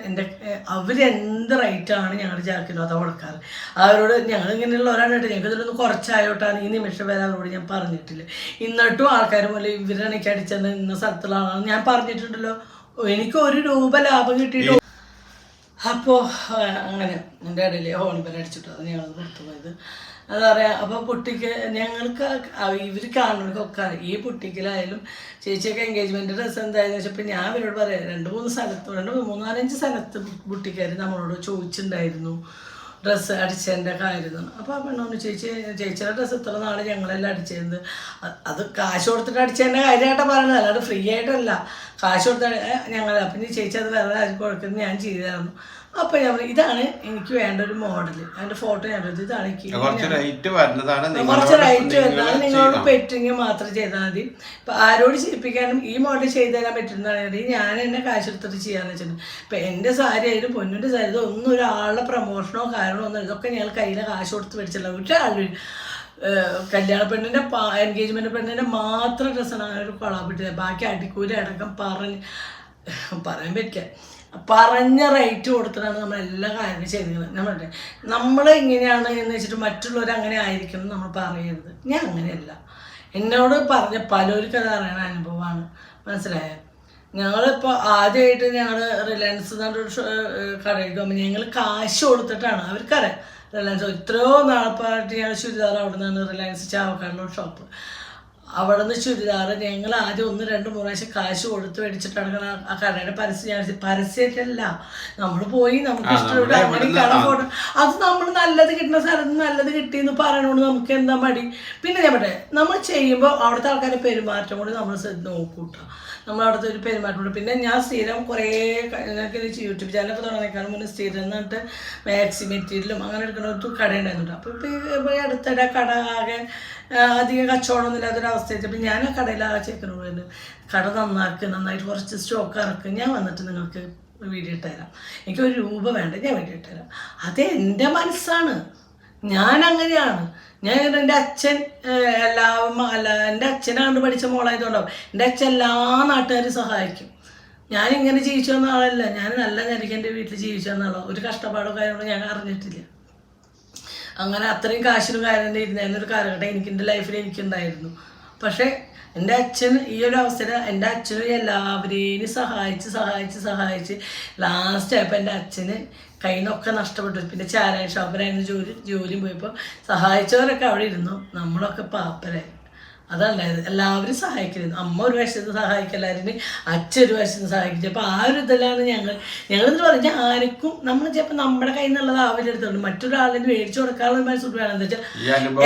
S2: അവരെന്ത് റേറ്റാണ് ഞങ്ങളുടെ ജാക്കിലോ അതോ കൊടുക്കാറ്. അവരോട് ഞങ്ങൾ ഇങ്ങനെയുള്ളവരാണ് കേട്ടോ. ഞങ്ങൾക്ക് ഇതിലൊന്ന് കുറച്ചായോട്ടാണ് ഈ നിമിഷം വരെ അവരോട് ഞാൻ പറഞ്ഞിട്ടില്ല. എന്നിട്ടും ആൾക്കാർ പോലെ ഇവരാണ് എനിക്ക് അടിച്ചത് ഇന്ന സ്ഥലത്തുള്ള ആളാണ് ഞാൻ പറഞ്ഞിട്ടുണ്ടല്ലോ. എനിക്ക് 1 രൂപ ലാഭം കിട്ടിയിട്ട് അപ്പോൾ അങ്ങനെ എൻ്റെ ഇടയിൽ ഹോണിബൽ അടിച്ചിട്ട് അത് ഞങ്ങൾ പുറത്തു പോയത്. എന്താ പറയുക. അപ്പോൾ കുട്ടിക്ക് ഞങ്ങൾക്ക് ഇവർ കാണുന്നവർക്കൊക്കെ ഈ കുട്ടിക്കിലായാലും ചേച്ചിയൊക്കെ എൻഗേജ്മെൻറ്റ് ഡ്രസ്സ് എന്തായെന്ന് വെച്ചപ്പോൾ ഞാൻ ഇവരോട് പറയാം 2-3 സ്ഥലത്ത് 2-3-4-5 സ്ഥലത്ത് കുട്ടിക്കാർ നമ്മളോട് ചോദിച്ചിട്ടുണ്ടായിരുന്നു ഡ്രസ്സ് അടിച്ചതിൻ്റെ കാര്യം. അപ്പോൾ ആ പെണ്ണോന്ന് ചേച്ചിയുടെ ഡ്രസ്സ് ഇത്ര നാൾ ഞങ്ങളെല്ലാം അടിച്ചത് അത് കാശ് കൊടുത്തിട്ട് അടിച്ചതിൻ്റെ കാര്യമായിട്ടാണ് പറയുന്നത്, അല്ലാണ്ട് ഫ്രീ ആയിട്ടല്ല. കാശ് കൊടുത്ത ഞങ്ങൾ അപ്പം ചേച്ചി അത് വേറെ ആർക്കും കൊടുക്കുന്നത് ഞാൻ ചെയ്തായിരുന്നു. അപ്പൊ ഞാൻ ഇതാണ് എനിക്ക് വേണ്ട ഒരു മോഡൽ. അതിന്റെ ഫോട്ടോ ഞാൻ ഇതാണ് കുറച്ച് റേറ്റ് വരുന്നതാണ്. നിങ്ങളോട് പറ്റുമെങ്കിൽ മാത്രം ചെയ്താൽ മതി. ഇപ്പൊ ആരോട് ചെയ്യിപ്പിക്കാനും ഈ മോഡൽ ചെയ്തു തരാൻ പറ്റുന്നതാണ് ഞാൻ എന്നെ കാശ് എടുത്തിട്ട് ചെയ്യാന്ന് വെച്ചിട്ടുണ്ട്. ഇപ്പൊ എന്റെ സാരി ആയാലും പൊന്നിന്റെ സാരി ഒന്നും ഒരാളുടെ പ്രമോഷനോ കാര്യമോ ഒന്നും ഇതൊക്കെ ഞങ്ങൾ കയ്യിലെ കാശ് കൊടുത്ത് മേടിച്ചില്ല. ഒരാളും കല്യാണ പെണ്ണിന്റെ എൻഗേജ്മെന്റ് പെണ്ണിന്റെ മാത്രം ഡ്രസ്സാണ് അങ്ങനെ ഒരു കൊളാബിട്ടില്ല. ബാക്കി അടിക്കൂലി അടക്കം പറയാൻ പറ്റില്ല. പറഞ്ഞ റേറ്റ് കൊടുത്തിട്ടാണ് നമ്മൾ എല്ലാ കാര്യങ്ങളും ചെയ്തിരുന്നത്. നമ്മൾ ഇങ്ങനെയാണ് എന്ന് വെച്ചിട്ട് മറ്റുള്ളവർ അങ്ങനെ ആയിരിക്കണം നമ്മൾ പറയരുത്. ഞാൻ അങ്ങനെയല്ല. എന്നോട് പറഞ്ഞ പലർക്കും അത് അറിയണ അനുഭവമാണ്, മനസ്സിലായ. ഞങ്ങളിപ്പോൾ ആദ്യമായിട്ട് ഞങ്ങൾ റിലയൻസ് എന്നൊരു കടയിൽ പോകുമ്പോൾ ഞങ്ങൾ കാശ് കൊടുത്തിട്ടാണ്. അവർക്കറിയാം റിലയൻസ് എത്രയോ നാൾപ്പായിട്ട് ഞങ്ങൾ ചുരിദാർ അവിടെ നിന്നാണ് റിലയൻസ് ചാവക്കാടിലുള്ള ഷോപ്പ്. അവിടെ നിന്ന് ചുരിദാർ ഞങ്ങൾ ആദ്യം 1-2-3 പ്രാവശ്യം കാശ് കൊടുത്ത് മേടിച്ചിട്ടാണ് ആ കടയുടെ പരസ്യമായിട്ടല്ല. നമ്മൾ പോയി നമുക്ക് ഇഷ്ടപ്പെട്ട അങ്ങനെ കട ഫോട്ടോ അത് നമ്മൾ നല്ലത് കിട്ടുന്ന സ്ഥലത്ത് നല്ലത് കിട്ടിയെന്ന് പറയണോണ്ട് നമുക്ക് എന്താ മടി. പിന്നെ ഞാൻ പറയട്ടെ, നമ്മൾ ചെയ്യുമ്പോൾ അവിടുത്തെ ആൾക്കാരുടെ പെരുമാറ്റം കൂടി നമ്മൾ നോക്കൂട്ടോ. നമ്മൾ അവിടുത്തെ ഒരു പെരുമാറ്റമുണ്ട്. പിന്നെ ഞാൻ സ്ഥിരം കുറേ യൂട്യൂബ് ചാനലൊക്കെ തുടങ്ങിയേക്കാളും മുന്നേ സ്ഥിരം എന്നിട്ട് മാക്സി മെറ്റീരിയലും അങ്ങനെ എടുക്കുന്ന ഒരു കട ഉണ്ടായിരുന്നുണ്ട്. അപ്പോൾ ഇപ്പോൾ ഈ അടുത്തിടെ കട ആകെ അധികം കച്ചവടമൊന്നും ഇല്ലാത്തൊരവസ്ഥ വെച്ചപ്പോൾ ഞാൻ ആ കടയിലാകെ ചെക്കനോട് കട നന്നായിട്ട് കുറച്ച് സ്റ്റോക്ക് ഇറക്കും, ഞാൻ വന്നിട്ട് നിങ്ങൾക്ക് വീഡിയോ ഇട്ടുതരാം, എനിക്ക് 1 രൂപ വേണ്ട, ഞാൻ വീഡിയോ ഇട്ടുതരാം. അത് എൻ്റെ മനസ്സാണ്, ഞാൻ അങ്ങനെയാണ്. ഞാൻ എൻ്റെ അച്ഛൻ എൻ്റെ അച്ഛനാണ്ട് പഠിച്ച മോളായതുകൊണ്ടാവും എൻ്റെ അച്ഛൻ എല്ലാ നാട്ടുകാരും സഹായിക്കും. ഞാനിങ്ങനെ ജീവിച്ചു വന്ന ആളല്ല, ഞാൻ നല്ല നിലയ്ക്ക് എൻ്റെ വീട്ടിൽ ജീവിച്ചു വന്ന ആളോ ഒരു കഷ്ടപ്പാടോ കാര്യങ്ങളോ ഞാൻ അറിഞ്ഞിട്ടില്ല. അങ്ങനെ അത്രയും കാശിനും കാര്യം ഇരുന്നതിനൊരു കാലഘട്ടം എൻ്റെ ലൈഫിൽ എനിക്കുണ്ടായിരുന്നു. പക്ഷേ എൻ്റെ അച്ഛൻ ഈ ഒരു അവസരം എൻ്റെ അച്ഛനും എല്ലാവരെയും സഹായിച്ച് ലാസ്റ്റ് ആയപ്പോൾ എൻ്റെ അച്ഛന് കയ്യിൽ നിന്നൊക്കെ നഷ്ടപ്പെട്ടു. പിന്നെ ചാരായ ഷോപ്പിലായിരുന്നു ജോലിയും പോയപ്പോൾ സഹായിച്ചവരൊക്കെ അവിടെ ഇരുന്നു, നമ്മളൊക്കെ പാപ്പരായി. അതല്ലായത് എല്ലാവരും സഹായിക്കരുത്. അമ്മ ഒരു വശത്ത് സഹായിക്കലായിരുന്നു, അച്ഛൻ ഒരു വശത്ത് സഹായിക്കും. അപ്പോൾ ആ ഒരു ഇതിലാണ് ഞങ്ങളിത് പറഞ്ഞാൽ ആർക്കും നമ്മൾ ചിലപ്പോൾ നമ്മുടെ കയ്യിൽ നിന്നുള്ളത് ആവില്ലെടുത്തുണ്ട് മറ്റൊരാളിന് മേടിച്ചു കൊടുക്കാനുള്ള മനസ്സോട്ട് വേണം.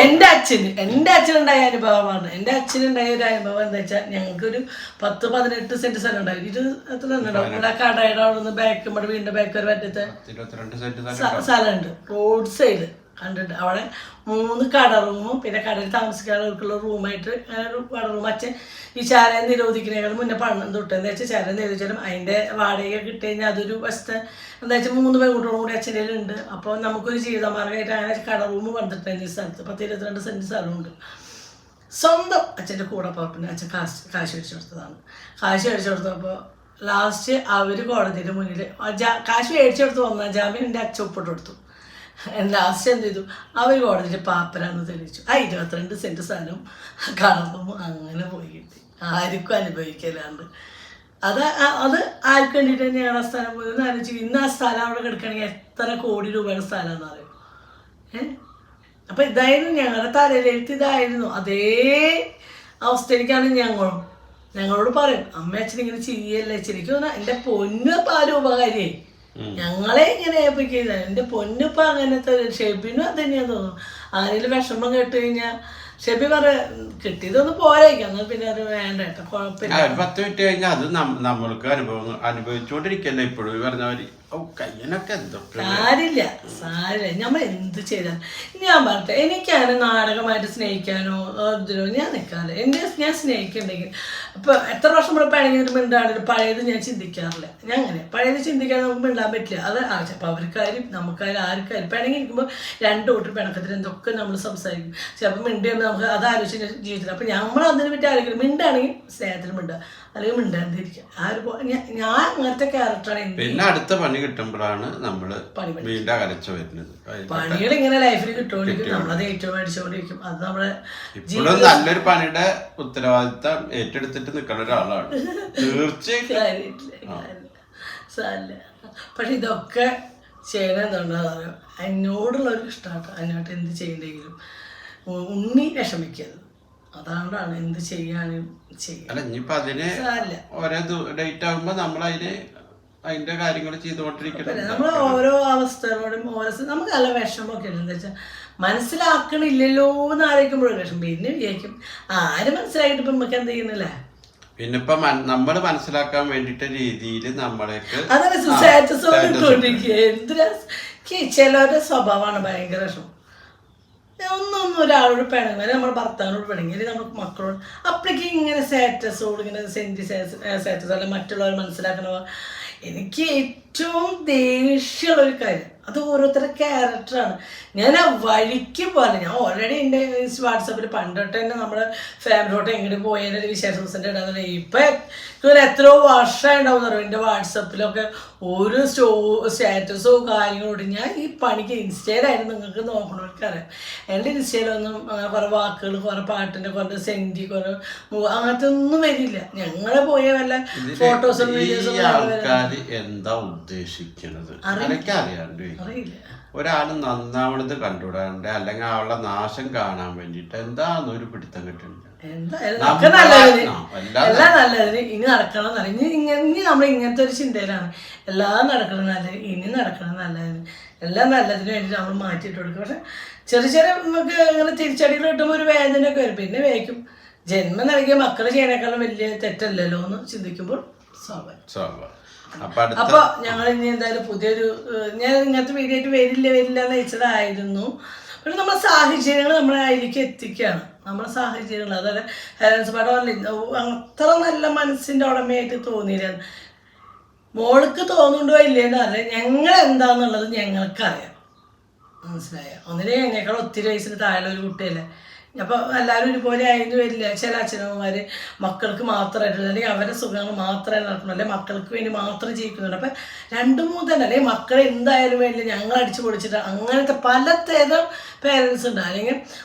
S2: എന്താ വെച്ചാൽ എൻ്റെ അച്ഛനുണ്ടായ അനുഭവമാണ്. എൻ്റെ അച്ഛനുണ്ടായ ഒരു അനുഭവം എന്താ വെച്ചാൽ ഞങ്ങൾക്കൊരു 10-18 സെന്റ് സ്ഥലം ഉണ്ടാവും. ഇത് എത്ര ഉണ്ടാവും ഇവിടെ കടയുടെ അവിടെ നിന്ന് വീടിൻ്റെ ബാക്ക് ഒരു പറ്റത്തെ സ്ഥലമുണ്ട്. റോഡ് സൈഡ് കണ്ടിട്ട് അവിടെ 3 കട റൂമും പിന്നെ കടയിൽ താമസിക്കാനുള്ള റൂമായിട്ട് അങ്ങനെ ഒരു കട റൂം. അച്ഛൻ ഈ ചാരം നിരോധിക്കുന്നതിനേക്കാൾ മുന്നേ പണം തൊട്ട് എന്താ വെച്ചാൽ ചാരം നിരോധിച്ചാലും അതിൻ്റെ വാടക കിട്ടി കഴിഞ്ഞാൽ അതൊരു വശത്തെ എന്താ വെച്ചാൽ 3 പെൺകുട്ടികളും കൂടി അച്ഛൻ്റെ ഉണ്ട്. അപ്പോൾ നമുക്കൊരു ജീവിതമാർഗ്ഗമായിട്ട് അങ്ങനെ കട റൂം വന്നിട്ടുണ്ട് ഈ സ്ഥലത്ത് 10-22 സെൻറ്റ് സ്ഥലമുണ്ട്. സ്വന്തം അച്ഛൻ്റെ കൂടെ പുറപ്പിന് അച്ഛൻ കാശ് മേടിച്ചു കൊടുത്തതാണ്. കാശ് മേടിച്ചു കൊടുത്തപ്പോൾ ലാസ്റ്റ് അവർ കോടതിയുടെ മുന്നിൽ കാശ് മേടിച്ചു കൊടുത്ത് വന്നാൽ ജാമ്യം എൻ്റെ അച്ഛൻ ഒപ്പിട്ട് കൊടുത്തു. ലാസ്റ്റ് എന്ത് ചെയ്തു, അവർ കോടതിയിൽ പാപ്പരാന്ന് തെളിയിച്ചു. ആ 22 സെൻറ്റ് സ്ഥലം കടന്നും അങ്ങനെ പോയി കിട്ടി. ആർക്കും അനുഭവിക്കലാണ്ട്. അത് ആർക്ക് വേണ്ടിയിട്ട് തന്നെയാണ് ആ സ്ഥലം പോയതെന്ന് ആലോചിച്ചു. ഇന്ന് ആ സ്ഥലം അവിടെ കിടക്കുകയാണെങ്കിൽ എത്ര കോടി രൂപയുടെ സ്ഥലമാണെന്ന് അറിയും. അപ്പം ഇതായിരുന്നു ഞങ്ങളുടെ തലയിലെഴുത്ത്, ഇതായിരുന്നു. അതേ അവസ്ഥയിലേക്കാണ് ഞങ്ങളോട് പറയും, അമ്മ അച്ഛൻ ഇങ്ങനെ ചെയ്യല്ലേ. ശരിക്കും പറഞ്ഞാൽ എൻ്റെ പൊന്നിപ്പ ആരും ഉപകാരിയായി ഞങ്ങളെ ഇങ്ങനെ ഏൽപ്പിക്കുക. എൻ്റെ പൊന്നിപ്പ അങ്ങനത്തെ ഷെബിനും അത് തന്നെയാന്ന് തോന്നുന്നു. ആരെങ്കിലും വിഷമം കേട്ട് കഴിഞ്ഞാൽ ഷെബി കിട്ടിയതൊന്ന് പോരായിരിക്കും, എന്നാൽ പിന്നെ അത് വേണ്ട കേട്ടോ, കുഴപ്പമില്ല.
S1: 10 മിനിറ്റ് കഴിഞ്ഞാൽ അത് നമ്മൾക്ക് അനുഭവിച്ചുകൊണ്ടിരിക്കല്ലേ ഇപ്പോഴും പറഞ്ഞവര്. കയ്യനൊക്കെ എന്തൊക്കെ
S2: സാരില്ല നമ്മൾ എന്ത് ചെയ്താൽ. ഞാൻ പറട്ടെ, എനിക്കങ്ങനെ നാടകമായിട്ട് സ്നേഹിക്കാനോ ഇതിനോ ഞാൻ നിൽക്കാറില്ല. ഞാൻ സ്നേഹിക്കുന്നുണ്ടെങ്കിൽ ഇപ്പം എത്ര വർഷം ഇവിടെ പഴകിയിട്ട് മിണ്ടാണെങ്കിലും പഴയത് ഞാൻ ചിന്തിക്കാറില്ല. ഞാൻ അങ്ങനെ പഴയത് ചിന്തിക്കാൻ നമുക്ക് മിണ്ടാൻ പറ്റില്ല. അത് ചിലപ്പോൾ അവർക്കാരും നമുക്കാരും ആർക്കാരും പിണങ്ങി ഇരിക്കുമ്പോൾ 2 കൂട്ടർ പിണക്കത്തിന് എന്തൊക്കെ നമ്മൾ സംസാരിക്കും. ചിലപ്പോൾ മിണ്ടിയുമ്പോൾ നമുക്ക് അത് ആലോചിച്ച് ജീവിതത്തിൽ. അപ്പം നമ്മൾ അതിനെ പറ്റി ആരെങ്കിലും മിണ്ടാണെങ്കിൽ സ്നേഹത്തിന് മിണ്ടുക, അല്ലെങ്കിൽ മിണ്ടാണ്ടിരിക്കുക. ഞാൻ അങ്ങനത്തെ ക്യാരക്ടറാണ്.
S1: പിന്നെ അടുത്ത പണി കിട്ടുമ്പോഴാണ് നമ്മള് വീണ്ടും അകലച്ച വരുന്നത്.
S2: പണികൾ ഇങ്ങനെ ലൈഫിൽ കിട്ടുകൊണ്ടിരിക്കും, നമ്മളത് ഏറ്റവും മേടിച്ചുകൊണ്ടിരിക്കും. അത് നമ്മുടെ
S1: ഇപ്പോഴും നല്ലൊരു പണിയുടെ ഉത്തരവാദിത്തം ഏറ്റെടുത്തിട്ട് നിൽക്കുന്ന ഒരാളാണ് തീർച്ചയായും.
S2: പക്ഷെ ഇതൊക്കെ ചെയ്യണ എന്തുകൊണ്ടാണെന്ന് എന്നോടുള്ളൊരു ഇഷ്ടമാട്ടോ. അതിനായിട്ട് എന്ത് ചെയ്യണ്ടെങ്കിലും ഉണ്ണി വിഷമിക്കരുത്. അതുകൊണ്ടാണ് എന്ത് ചെയ്യാനും
S1: അല്ല ഇനിയിപ്പോ അതിന് ഓരോ ഡേറ്റ് ആകുമ്പോ അതിന്റെ കാര്യങ്ങൾ ചെയ്തുകൊണ്ടിരിക്കണം.
S2: നമ്മൾ ഓരോ അവസ്ഥകളോടും നമുക്ക് നല്ല വിഷമമൊക്കെ ഉണ്ട്. എന്താ വെച്ചാൽ മനസ്സിലാക്കണില്ലല്ലോ എന്ന് ആലോചിക്കുമ്പോഴും വിഷമം. പിന്നെ വിചാരിക്കും ആര് മനസ്സിലാക്കിയിട്ട് ഇപ്പൊ നമുക്ക് എന്ത് ചെയ്യുന്നില്ല.
S1: പിന്നെ ഇപ്പൊ നമ്മള് മനസ്സിലാക്കാൻ വേണ്ടിട്ട രീതിയിൽ നമ്മളേക്ക്
S2: അതല്ല സ്റ്റാറ്റസ് ഇട്ടുകൊണ്ടിരിക്കുക. എന്തിനാ ചിലവരുടെ സ്വഭാവമാണ് ഭയങ്കര വിഷമം. ഒന്നൊന്നും ഒരാളോട് പിണങ്ങി, നമ്മുടെ ഭർത്താവിനോട് പിണങ്ങി, അല്ലെങ്കിൽ നമ്മുടെ മക്കളോട് അപ്പോഴേക്കും ഇങ്ങനെ സ്റ്റാറ്റസോട് ഇങ്ങനെ സ്റ്റാറ്റസ് അല്ല മറ്റുള്ളവർ മനസ്സിലാക്കണ. എനിക്ക് ഏറ്റവും ദേഷ്യമുള്ളൊരു കാര്യം അത് ഓരോരുത്തരുടെ ക്യാരക്ടറാണ്. ഞാൻ ആ വഴിക്ക് പോലെ ഞാൻ ഓൾറെഡി എൻ്റെ വാട്സാപ്പിൽ പണ്ടോട്ട് തന്നെ നമ്മുടെ ഫാമിലിയോട്ട് എങ്ങോട്ട് പോയതിൻ്റെ ഒരു വിശേഷ ദിവസത്തിൻ്റെ ഇടാന്ന്. ഇപ്പം എത്രയോ വർഷമായി ഉണ്ടാവും അറിയാം എൻ്റെ വാട്സപ്പിലൊക്കെ ഒരു സ്റ്റാറ്റസോ കാര്യങ്ങളോട്. ഞാൻ ഈ പണിക്ക് ഇൻസ്റ്റയിലായിരുന്നു, നിങ്ങൾക്ക് നോക്കണവർക്കറിയാം. എൻ്റെ ഇൻസ്റ്റയിലൊന്നും കുറേ വാക്കുകൾ, കുറേ പാട്ടിൻ്റെ കുറേ സെൻറ്റി, കുറേ അങ്ങനത്തെ ഒന്നും വരില്ല. ഞങ്ങളെ പോയ വല്ല ഫോട്ടോസും വീഡിയോസും
S1: എന്താ ഉദ്ദേശിക്കുന്നത് അറിയാണ്ട് ഒരാള് നന്നാവണത് കണ്ടുവിടാണ്ട് അല്ലെങ്കിൽ അവളുടെ നാശം കാണാൻ വേണ്ടിട്ട് എന്താന്നൊരു പിടുത്തം കിട്ടുന്നില്ല.
S2: എല്ലാം നല്ലതിന് ഇനി നടക്കണം എന്നറിയാം. ഇനി നമ്മൾ ഇങ്ങനത്തെ ഒരു ചിന്തയിലാണ്. എല്ലാം നടക്കണം നല്ലത്, ഇനി നടക്കണം നല്ലതിന്, എല്ലാം നല്ലതിന് വേണ്ടിയിട്ട് നമ്മൾ മാറ്റിയിട്ട് കൊടുക്കും. പക്ഷെ ചെറിയ നമുക്ക് ഇങ്ങനെ തിരിച്ചടികൾ കിട്ടുമ്പോൾ ഒരു വേദനയൊക്കെ വരും. പിന്നെ വേക്കും ജന്മം നൽകിയ മക്കൾ ചെയ്യണേക്കാളും വലിയ തെറ്റല്ലല്ലോ എന്ന് ചിന്തിക്കുമ്പോൾ സ്വാഭാവികം. അപ്പൊ ഞങ്ങൾ ഇനി എന്തായാലും പുതിയൊരു ഞാൻ ഇങ്ങനത്തെ വീഡിയോ ആയിട്ട് വരില്ല എന്ന് വെച്ചതായിരുന്നു. പക്ഷെ നമ്മുടെ സാഹചര്യങ്ങൾ നമ്മളെ അതിലേക്ക് എത്തിക്കുകയാണ്. നമ്മുടെ സാഹചര്യങ്ങൾ അതായത് ഹെലൻസ് പാടം അത്ര നല്ല മനസ്സിന്റെ ഉടമയായിട്ട് തോന്നിയില്ല. മോൾക്ക് തോന്നുന്നുണ്ടോ ഇല്ലേന്ന് അറിയാം. ഞങ്ങൾ എന്താന്നുള്ളത് ഞങ്ങൾക്കറിയാം. മനസ്സിലായോ? ഒന്നിനെ ഞങ്ങളെക്കാൾ ഒത്തിരി വയസ്സിന് താഴെ ഒരു കുട്ടിയല്ലേ. അപ്പോൾ എല്ലാവരും ഒരുപോലെ ആയിരുന്നു വരില്ല. ചില അച്ഛനമ്മമാർ മക്കൾക്ക് മാത്രമായിട്ടുള്ള അല്ലെങ്കിൽ അവരുടെ സുഖങ്ങൾ മാത്രമേ നടക്കുന്നുള്ളൂ, അല്ലെങ്കിൽ മക്കൾക്ക് വേണ്ടി മാത്രം ജീവിക്കുന്നുണ്ട്. അപ്പം 2-3 തന്നെ അല്ലെങ്കിൽ മക്കളെ എന്തായാലും വേണ്ടില്ല ഞങ്ങൾ അടിച്ചു പൊളിച്ചിട്ട് അങ്ങനത്തെ പലതരം പേരൻസ് ഉണ്ട്. അല്ലെങ്കിൽ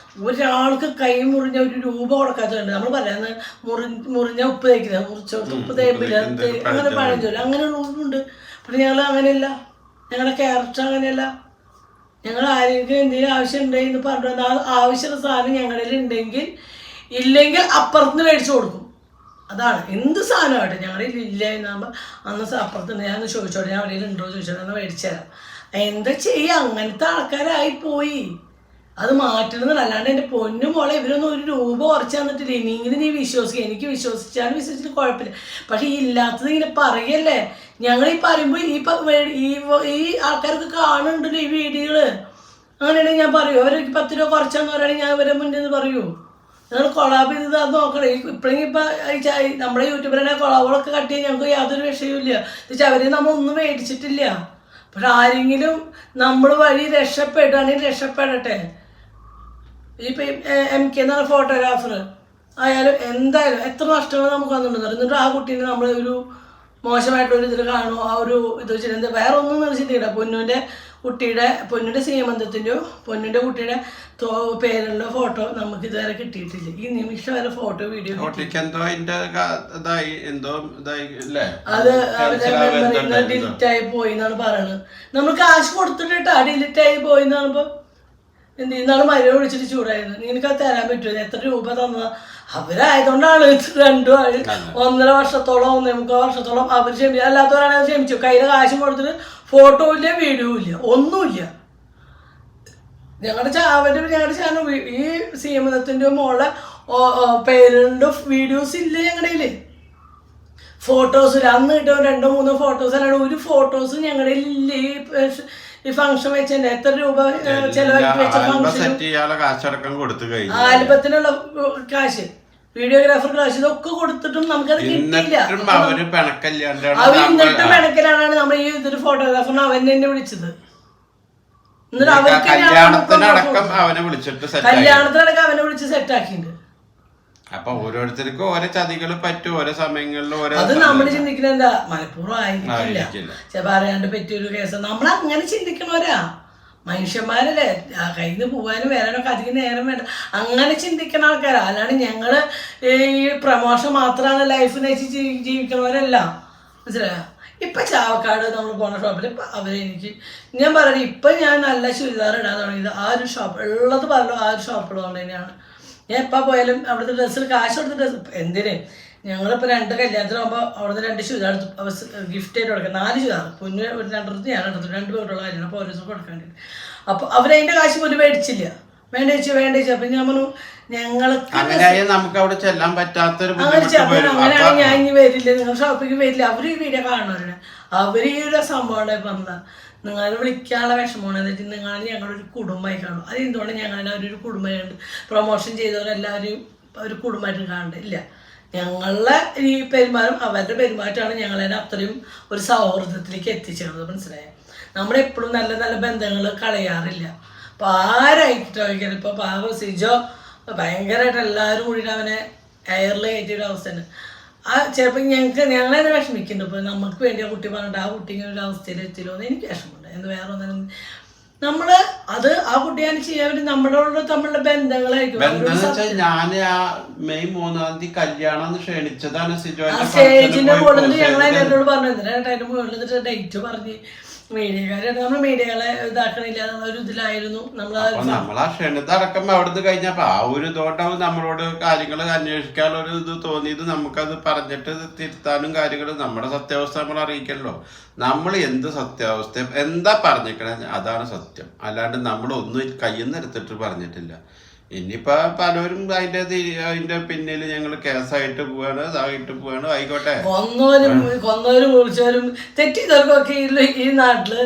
S2: ഒരാൾക്ക് കൈ മുറിഞ്ഞ ഒരു രൂപ കൊടുക്കാത്തതുണ്ട്. നമ്മൾ പറയുന്നത് മുറിഞ്ഞ ഉപ്പ് തേക്കുന്നത്, മുറിച്ചോട്ട് ഉപ്പ് തേപ്പില്ല, അങ്ങനെ പഴം ചൊല്ലും, അങ്ങനെയുള്ളതുണ്ട്. പക്ഷെ ഞങ്ങൾ അങ്ങനെയല്ല, ഞങ്ങളുടെ ക്യാരക്ടർ അങ്ങനെയല്ല. ഞങ്ങൾ ആരെങ്കിലും എന്തെങ്കിലും ആവശ്യം ഉണ്ടെന്ന് പറഞ്ഞു ആവശ്യമുള്ള സാധനം ഞങ്ങളിൽ ഉണ്ടെങ്കിൽ ഇല്ലെങ്കിൽ അപ്പുറത്തുനിന്ന് മേടിച്ചു കൊടുക്കും. അതാണ് എന്ത് സാധനമായിട്ട് ഞങ്ങളിൽ ഇല്ല എന്നാകുമ്പോൾ അന്ന് അപ്പുറത്തുനിന്ന് ഞാൻ ചോദിച്ചോട്ടെ, ഞാൻ അവിടെ ഉണ്ടോ ചോദിച്ചോട്ടെ, എന്നാൽ മേടിച്ചു തരാം. എന്താ ചെയ്യുക, അങ്ങനത്തെ ആൾക്കാരായി പോയി. അത് മാറ്റണമെന്ന്. അല്ലാണ്ട് എൻ്റെ പൊന്നു മോളെ ഇവരൊന്നും ഒരു രൂപ കുറച്ച് തന്നിട്ടില്ല. ഇനിയെങ്കിലും നീ വിശ്വസിക്കുക. എനിക്ക് വിശ്വസിച്ചാലും വിശ്വസിച്ചിട്ട് കുഴപ്പമില്ല. പക്ഷെ ഈ ഇല്ലാത്തത് ഇങ്ങനെ പറയല്ലേ. ഞങ്ങൾ ഈ പറയുമ്പോൾ ഈ ആൾക്കാർക്ക് കാണുന്നുണ്ടല്ലോ ഈ വീഡിയോകള്. അങ്ങനെയാണെങ്കിൽ ഞാൻ പറയൂ, അവർക്ക് 10 രൂപ കുറച്ചാന്ന് പറയുകയാണെങ്കിൽ ഞാൻ ഇവരെ മുന്നിൽ നിന്ന് പറയൂ, നിങ്ങൾ കൊളാബ് ചെയ്ത് അത് നോക്കണേ. ഇപ്പോഴെങ്കിൽ നമ്മുടെ യൂട്യൂബറിനെ കൊളാബുകളൊക്കെ കട്ട് ചെയ്യാൻ ഞങ്ങൾക്ക് യാതൊരു വിഷയമില്ല. എന്നുവെച്ചാൽ അവരെ നമ്മളൊന്നും മേടിച്ചിട്ടില്ല. പക്ഷെ ആരെങ്കിലും നമ്മൾ വഴി രക്ഷപ്പെടുകയാണെങ്കിൽ രക്ഷപ്പെടട്ടെ. ഇപ്പം MK എന്ന് പറഞ്ഞ ഫോട്ടോഗ്രാഫർ ആയാലും എന്തായാലും എത്ര നഷ്ടങ്ങൾ നമുക്ക് വന്നിട്ടുണ്ടെന്ന്. എന്നിട്ട് ആ കുട്ടീനെ നമ്മൾ ഒരു മോശമായിട്ടൊരു ഇതിൽ കാണുമോ, ആ ഒരു ഇത് വെച്ചിട്ട് എന്താ വേറെ ഒന്നും നിറച്ചിട്ടില്ല. പൊന്നിൻ്റെ സീമന്തത്തിൻ്റെയോ പൊന്നിൻ്റെ കുട്ടിയുടെ പേരുള്ള ഫോട്ടോ നമുക്ക് ഇതുവരെ കിട്ടിയിട്ടില്ല. ഈ നിമിഷം വരെ ഫോട്ടോ വീഡിയോ അത് അവരുടെ ഡിലിറ്റ് ആയി പോയി എന്നാണ് പറയണത്. നമ്മൾ കാശ് കൊടുത്തിട്ടാ ഡിലിറ്റ് ആയി പോയി എന്നാണ്. ഇപ്പൊ എന്ത് ഇന്നാണ് മരുന്ന് വിളിച്ചിട്ട് ചൂടായിരുന്നു, നിനക്ക് അത് തരാൻ പറ്റുമോ, എത്ര രൂപ തന്നതാ. അവരായതുകൊണ്ടാണ് 1.5 വർഷത്തോളം 1.25 വർഷത്തോളം അവർ ക്ഷമിച്ചു. അല്ലാത്തവരാണ് അത് ക്ഷമിച്ചു. കയ്യിലെ കാശും കൊടുത്തിട്ട് ഫോട്ടോ ഇല്ല, വീഡിയോ ഇല്ല, ഒന്നുമില്ല. ഞങ്ങളുടെ ചാനൽ ഈ സീമന്തത്തിൻ്റെ മോളെ പേരുണ്ട്, വീഡിയോസ് ഇല്ല ഞങ്ങളുടെ കയ്യിൽ, ഫോട്ടോസ് ഇല്ല. അന്ന് കിട്ടും 2-3 ഫോട്ടോസ് അല്ലാണ്ട് ഒരു ഫോട്ടോസ് ഞങ്ങളുടെ ഇല്ല. ഈ ഫംഗ്ഷൻ വെച്ചതിന്റെ എത്ര രൂപ ചെലവാക്കി വെച്ച ഫംഗ്ഷൻ, ആൽബത്തിനുള്ള കാശ്, വീഡിയോഗ്രാഫർ കാശ്, ഇതൊക്കെ കൊടുത്തിട്ടും നമുക്കത് കിട്ടിയില്ല. അവർ എന്നിട്ടും പിണക്കലാണ് നമ്മൾ ഈ ഇതൊരു ഫോട്ടോഗ്രാഫറിനെ അവൻ തന്നെ വിളിച്ചത്. എന്നിട്ട്
S1: കല്യാണത്തിനടക്കം അവനെ
S2: വിളിച്ച് സെറ്റാക്കിയിട്ടുണ്ട്.
S1: അപ്പൊ ഓരോരുത്തർക്കും ഓരോ ചതികൾ പറ്റും, ഓരോ സമയങ്ങളിലും ഓരോ.
S2: അത് നമ്മൾ ചിന്തിക്കുന്നത് എന്താ, മനഃപൂർവ്വം ആയിരിക്കില്ല, പറയാണ്ട് പറ്റിയൊരു കേസ്. നമ്മൾ അങ്ങനെ ചിന്തിക്കണവരാ മനുഷ്യന്മാരല്ലേ. കയ്യിൽ നിന്ന് പോകാനും വരാനൊക്കെ അധികം നേരം വേണ്ട, അങ്ങനെ ചിന്തിക്കുന്ന ആൾക്കാരാ. അല്ലാണ്ട് ഞങ്ങള് ഈ പ്രമോഷൻ മാത്രമാണ് ലൈഫ് നയിച്ച് ജീവിക്കണവരല്ല, മനസ്സിലായോ. ഇപ്പൊ ചാവക്കാട് നമ്മൾ പോണ ഷോപ്പിൽ ഇപ്പൊ അവരെനിക്ക് ഞാൻ പറയണേ, ഇപ്പൊ ഞാൻ നല്ല ചുരിദാർ ഇടാൻ തുടങ്ങിയത് ആ ഒരു ഷോപ്പ് ഉള്ളത് പറഞ്ഞു, ആ ഒരു ഷോപ്പുള്ളതുകൊണ്ട് തന്നെയാണ്. ഞാൻ എപ്പോൾ പോയാലും അവിടുത്തെ ഡ്രസ്സിൽ കാശ് കൊടുത്ത ഡ്രസ്സ് എന്തിന്. ഞങ്ങളിപ്പോൾ 2 കല്യാണത്തിനാകുമ്പോൾ അവിടുന്ന് 2 ചുരിദാർ ഗിഫ്റ്റ് ആയിട്ട് കൊടുക്കാം. 4 ചുരിദാർ പൊന്നു ഒരു 2 ഞാൻ എടുത്തു, 2 പേരുള്ള കാര്യമാണ്. അപ്പോൾ ഓരോ ദിവസം കൊടുക്കാൻ വേണ്ടി. അപ്പോൾ അവരതിൻ്റെ കാശ് പോലും മേടിച്ചില്ല. വേണ്ടിച്ചു. അപ്പം ഞാൻ പറഞ്ഞു ഞങ്ങൾക്ക് അങ്ങനെയാണ് ഞാൻ ഇനി വരില്ല, നിങ്ങൾ ഷോപ്പിലേക്ക് വരില്ല. അവർ ഈ വീഡിയോ കാണുന്നവരാണ്, അവർ ഈ ഒരു സംഭവം പറഞ്ഞതാ. നിങ്ങൾ വിളിക്കാനുള്ള വിഷമമാണ്. എന്നിട്ട് നിങ്ങൾ ഞങ്ങളൊരു കുടുംബമായി കാണും. അത് എന്തുകൊണ്ട് ഞങ്ങളെ ഒരു കുടുംബമായിട്ട് പ്രൊമോഷൻ ചെയ്തവരെല്ലാവരും ഒരു കുടുംബമായിട്ട് കാണണ്ടില്ല. ഞങ്ങളുടെ ഈ പെരുമാറ്റം അവരുടെ പെരുമാറ്റമാണ് ഞങ്ങളെ അത്രയും ഒരു സൗഹൃദത്തിലേക്ക് എത്തിച്ചത്, മനസ്സിലായത്. നമ്മളെപ്പോഴും നല്ല നല്ല ബന്ധങ്ങൾ കളയാറില്ല. അപ്പോൾ ആരായിട്ടോ ഇപ്പോൾ പാവ സിജോ ഭയങ്കരമായിട്ട് എല്ലാവരും കൂടിയിട്ട് അവനെ എയറിൽ കയറ്റിയൊരു അവസ്ഥയാണ്. ആ ചിലപ്പോൾ ഞങ്ങളെന്നെ വിഷമിക്കുന്നുണ്ട്. ഇപ്പോൾ നമുക്ക് വേണ്ടി ആ കുട്ടി പറഞ്ഞിട്ട് ആ കുട്ടി ഇങ്ങനെ ഒരു അവസ്ഥയിൽ എത്തില്ലോ എന്ന് എനിക്ക് വിഷമമുണ്ട്. എന്ന് വേറെ ഒന്നും നമ്മൾ അത് ആ കുട്ടിയാണ് ചെയ്യാൻ വേണ്ടി നമ്മളോട് തമ്മിലുള്ള ബന്ധങ്ങളായിരിക്കും.
S1: ഞാൻ മെയ് 3-ാം തീയതി കല്യാണം ക്ഷണിച്ചതാണ്
S2: സ്റ്റേജിന്റെ മുകളിൽ ഞങ്ങൾ എന്നോട് പറഞ്ഞു, എന്തിനായിട്ട് അതിന്റെ മുകളിൽ ഡേറ്റ് പറഞ്ഞ് മീഡിയക്കാരായിട്ട് നമ്മൾ മീഡിയകളെ ഇതാക്കണില്ല ഒരു ഇതിലായിരുന്നു
S1: നമ്മളാ ക്ഷണിതടക്കം അവിടുന്ന് കഴിഞ്ഞപ്പോ ആ ഒരു ഇതോട്ടാവും നമ്മളോട് കാര്യങ്ങൾ അന്വേഷിക്കാനുള്ള ഒരു ഇത് തോന്നിയത്. നമുക്കത് പറഞ്ഞിട്ട് തിരുത്താനും കാര്യങ്ങളും നമ്മുടെ സത്യാവസ്ഥ നമ്മൾ അറിയിക്കല്ലോ. നമ്മൾ എന്ത് സത്യാവസ്ഥ എന്താ പറഞ്ഞിരിക്കണേ അതാണ് സത്യം, അല്ലാണ്ട് നമ്മളൊന്നും കയ്യിൽ നിന്ന് എടുത്തിട്ട് പറഞ്ഞിട്ടില്ല. ഇനിയിപ്പോ പലരും അതിന്റെ പിന്നിൽ ഞങ്ങൾ കേസായിട്ട് പോവാണ്, ഇതായിട്ട് പോവാണ്, ആയിക്കോട്ടെ.
S2: കൊന്നവരും വിളിച്ചവരും തെറ്റിയവർക്കൊക്കെ ഈ നാട്ടില്